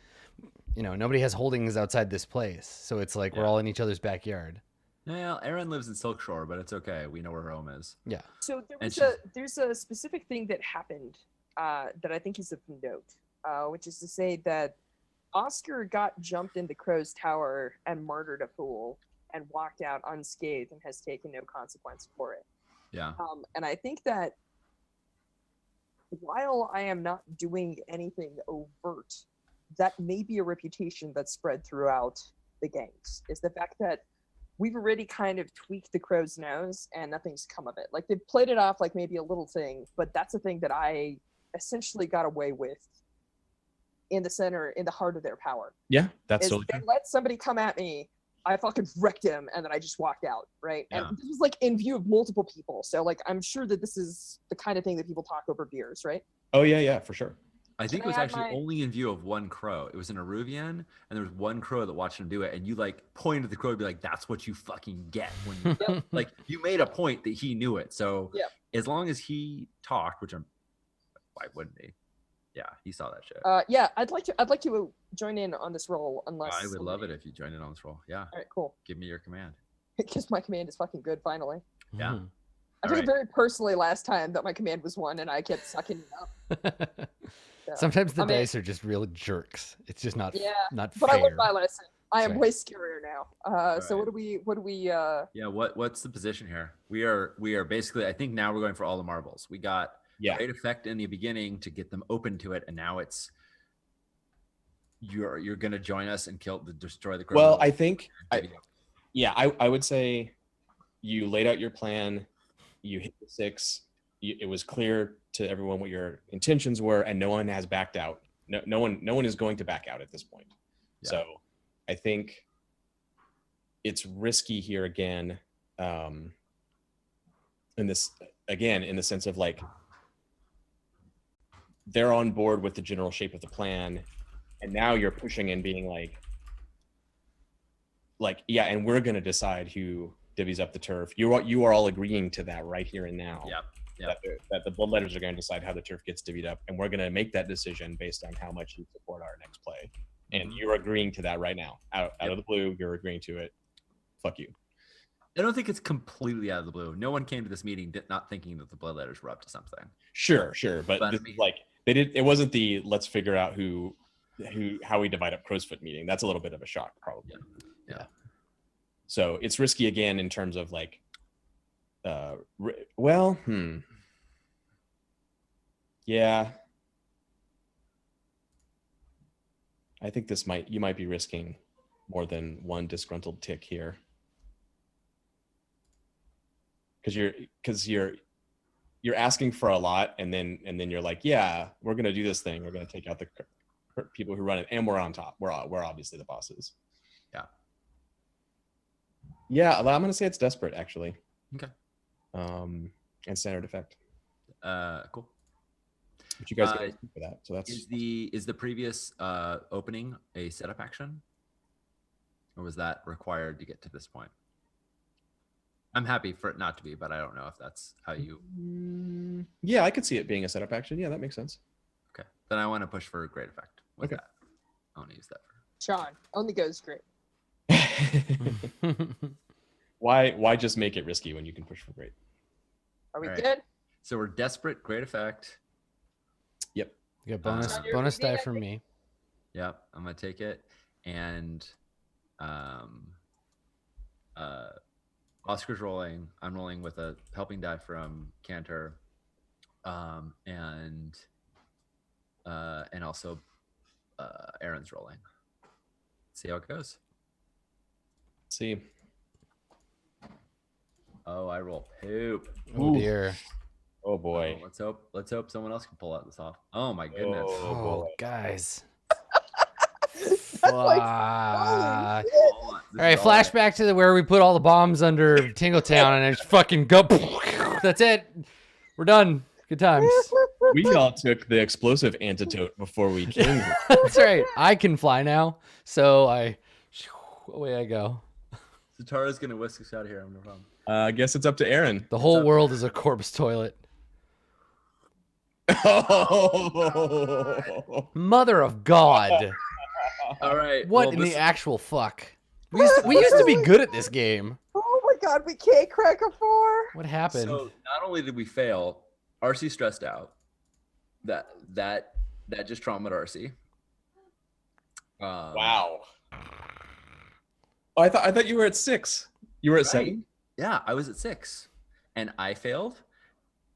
you know, nobody has holdings outside this place. So it's like we're all in each other's backyard. yeah, Aaron lives in Silk Shore, but it's okay. We know where her home is. Yeah. So And there's a specific thing that happened that I think is of note, which is to say that Oscar got jumped into Crow's Tower and murdered a fool and walked out unscathed and has taken no consequence for it. Yeah. And I think that while I am not doing anything overt, that may be a reputation that's spread throughout the gangs, is the fact that we've already kind of tweaked the Crow's nose and nothing's come of it. Like they've played it off like maybe a little thing, but that's a thing that I essentially got away with in the heart of their power. Yeah, that's Is totally they true. let somebody come at me, I fucking wrecked him, and then I just walked out, right? Yeah. And this was like in view of multiple people, so like I'm sure that this is the kind of thing that people talk over beers, right? Oh yeah, for sure. I think Can it was I add actually my- only in view of one crow. It was in Aruvian, and there was one crow that watched him do it, and you like pointed at the crow and be like, "That's what you fucking get when you Yep. like." You made a point that he knew it. So Yep. as long as he talked, which why wouldn't he? Yeah, he saw that shit. Yeah, I'd like to join in on this role unless I would love it if you joined in on this role. Yeah, All right, cool. give me your command. Because my command is fucking good. Finally, Yeah. Mhm. I All took right. it very personally last time that my command was one, and I kept sucking it up. So, Sometimes the I mean- dice are just real jerks. It's just not Yeah, not but fair. I learned my lesson. I am That's way scarier now. So right. what do we? Yeah, what's the position here? We are basically. I think now we're going for all the marbles. We got Yeah. great effect in the beginning to get them open to it, and now it's you're gonna join us and destroy the crow. Well, I think I would say you laid out your plan, you hit the 6, it was clear to everyone what your intentions were, and no one has backed out. No one is going to back out at this point. Yeah. So I think it's risky here again, in the sense of like they're on board with the general shape of the plan, and now you're pushing and being like yeah, and we're going to decide who divvies up the turf. You are all agreeing to that right here and now. Yep. That the Bloodletters are going to decide how the turf gets divvied up, and we're going to make that decision based on how much you support our next play. And you're agreeing to that right now, out of the blue. You're agreeing to it. Fuck you. I don't think it's completely out of the blue. No one came to this meeting not thinking that the Bloodletters were up to something. Sure, but But this I mean- is like they did. It wasn't the let's figure out how we divide up Crowsfoot meeting. That's a little bit of a shock, probably. Yeah. So it's risky again in terms of like, yeah. I think you might be risking more than one disgruntled tick here. Because you're asking for a lot, and then you're like, yeah, we're gonna do this thing. We're gonna take out the people who run it, and we're on top. We're obviously the bosses. Yeah, I'm gonna say it's desperate actually. Okay. And standard effect. Cool. But you guys get for that, so that's Is the previous opening a setup action, or was that required to get to this point? I'm happy for it not to be, but I don't know if that's how you. Yeah, I could see it being a setup action. Yeah, that makes sense. Okay, then I want to push for a great effect. With Okay. that. I want to use that for. Sean only goes great. Why just make it risky when you can push for great? Are we All right. good? So we're desperate. Great effect. Yep. You got bonus Uh, bonus die from me. Yep, I'm gonna take it, and Oscar's rolling. I'm rolling with a helping die from Cantor, and also Aaron's rolling. See how it goes. See. Oh, I roll poop. Oh Ooh. dear. Oh boy. Oh, let's hope someone else can pull out this off. Oh my goodness. Oh, Oh, boy. guys. That's like, Fuck. holy shit. Hold on, this All right, is flashback to where we put all the bombs under Tingletown and I just fucking go. That's it. We're done. Good times. We all took the explosive antidote before we came here. That's right. I can fly now, so away I go. Zatara's gonna whisk us out of here. No problem. I guess it's up to Aaron. The whole up? world is a corpse toilet. Mother of God. All right. What well, in this- the actual fuck? We used to be good at this game. Oh my god, we can't crack a 4. What happened? So not only did we fail, RC stressed out. That just traumatized RC. Wow. Oh, I thought you were at 6. You were at 7. Yeah, I was at 6, and I failed,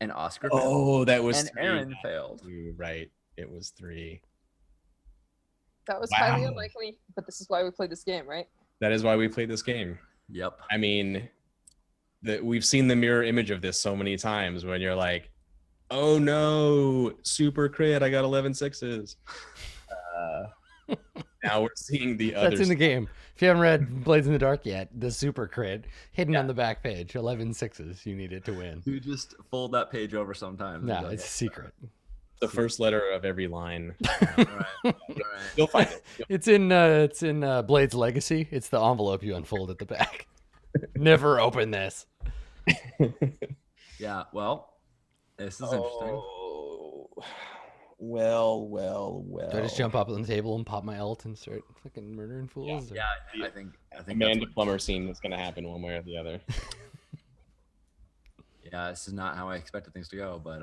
and Oscar failed, Oh, that was and 3. Aaron failed. You're right. It was 3. That was highly Wow. unlikely, but this is why we play this game, right? That is why we played this game. Yep. I mean, we've seen the mirror image of this so many times when you're like, oh no, super crit, I got 11 6s. Now we're seeing the other. That's in the game. If you haven't read Blades in the Dark yet, the super crit hidden on the back page, 11 6s. You need it to win. You just fold that page over sometimes. No, it's a secret. The first letter of every line. All right. You'll find it. It's in Blade's Legacy. It's the envelope you unfold at the back. Never open this. Yeah. Well, this is interesting. Oh, well. Do I just jump up on the table and pop my ult and start fucking murdering fools? Yeah, I think Amanda that's what- Plummer scene that's going to happen one way or the other. Yeah, this is not how I expected things to go, but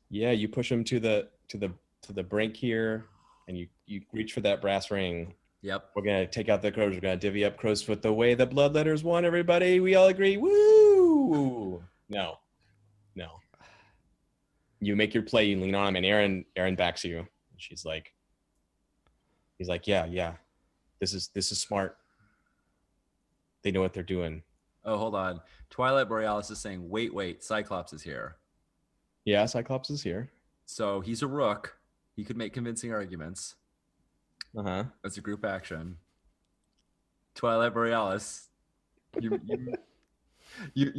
Yeah, you push him to the brink here, and you reach for that brass ring. yep. We're gonna take out the crows. We're gonna divvy up crow's foot the way the Bloodletters want. Everybody, we all agree. Woo! No. You make your play. You lean on him, and Aaron backs you. He's like, yeah. This is smart. They know what they're doing. Oh, hold on. Twilight Borealis is saying, wait, Cyclops is here. Yeah, Cyclops is here. So he's a rook. He could make convincing arguments. Uh-huh. That's a group action. Twilight Borealis, you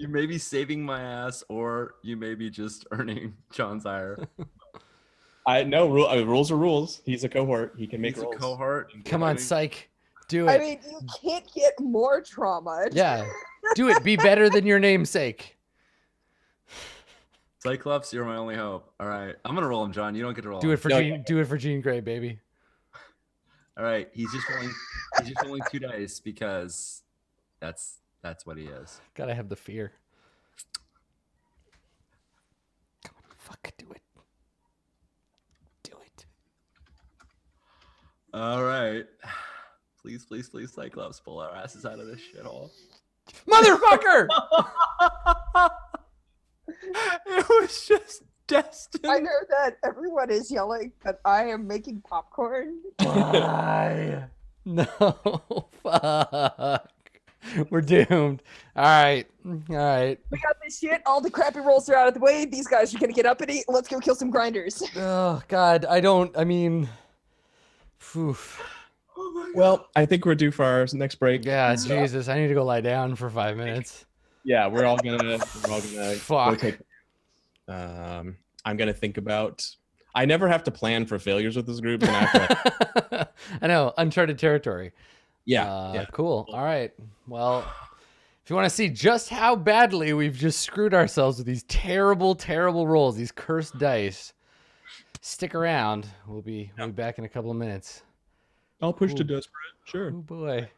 may be saving my ass, or you may be just earning John's ire. Rules are rules. He's a cohort. He can make He's rules. a cohort. Come on, Psych. Do I it. mean, you can't get more trauma. Yeah. Do it. Be better than your namesake. Cyclops, you're my only hope. All right, I'm gonna roll him, John. You don't get to roll. Do it him. for No, Jean. Do it for Jean Grey, baby. All right, he's just rolling 2 dice because that's what he is. Gotta have the fear. Come on, fuck, do it. Do it. All right, please, Cyclops, pull our asses out of this shithole. Motherfucker! It was just destined. I know that everyone is yelling, but I am making popcorn. Why? No, fuck. We're doomed. All right. We got this shit. All the crappy rolls are out of the way. These guys are gonna get uppity. Let's go kill some grinders. Oh, God. I mean, oof. Oh my God. Well, I think we're due for our next break. Yeah, Jesus. I need to go lie down for 5 minutes. Yeah, we're all gonna Fuck. go take- I'm gonna think about. I never have to plan for failures with this group, and I have to, I know. Uncharted territory. yeah. Cool. All right. Well, if you want to see just how badly we've just screwed ourselves with these terrible, terrible rolls, these cursed dice, stick around. We'll be back in a couple of minutes. I'll push to Ooh. desperate. Sure. Oh boy.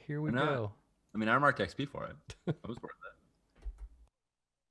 Here we Why not? go. I mean, I marked XP for it. That was worth it.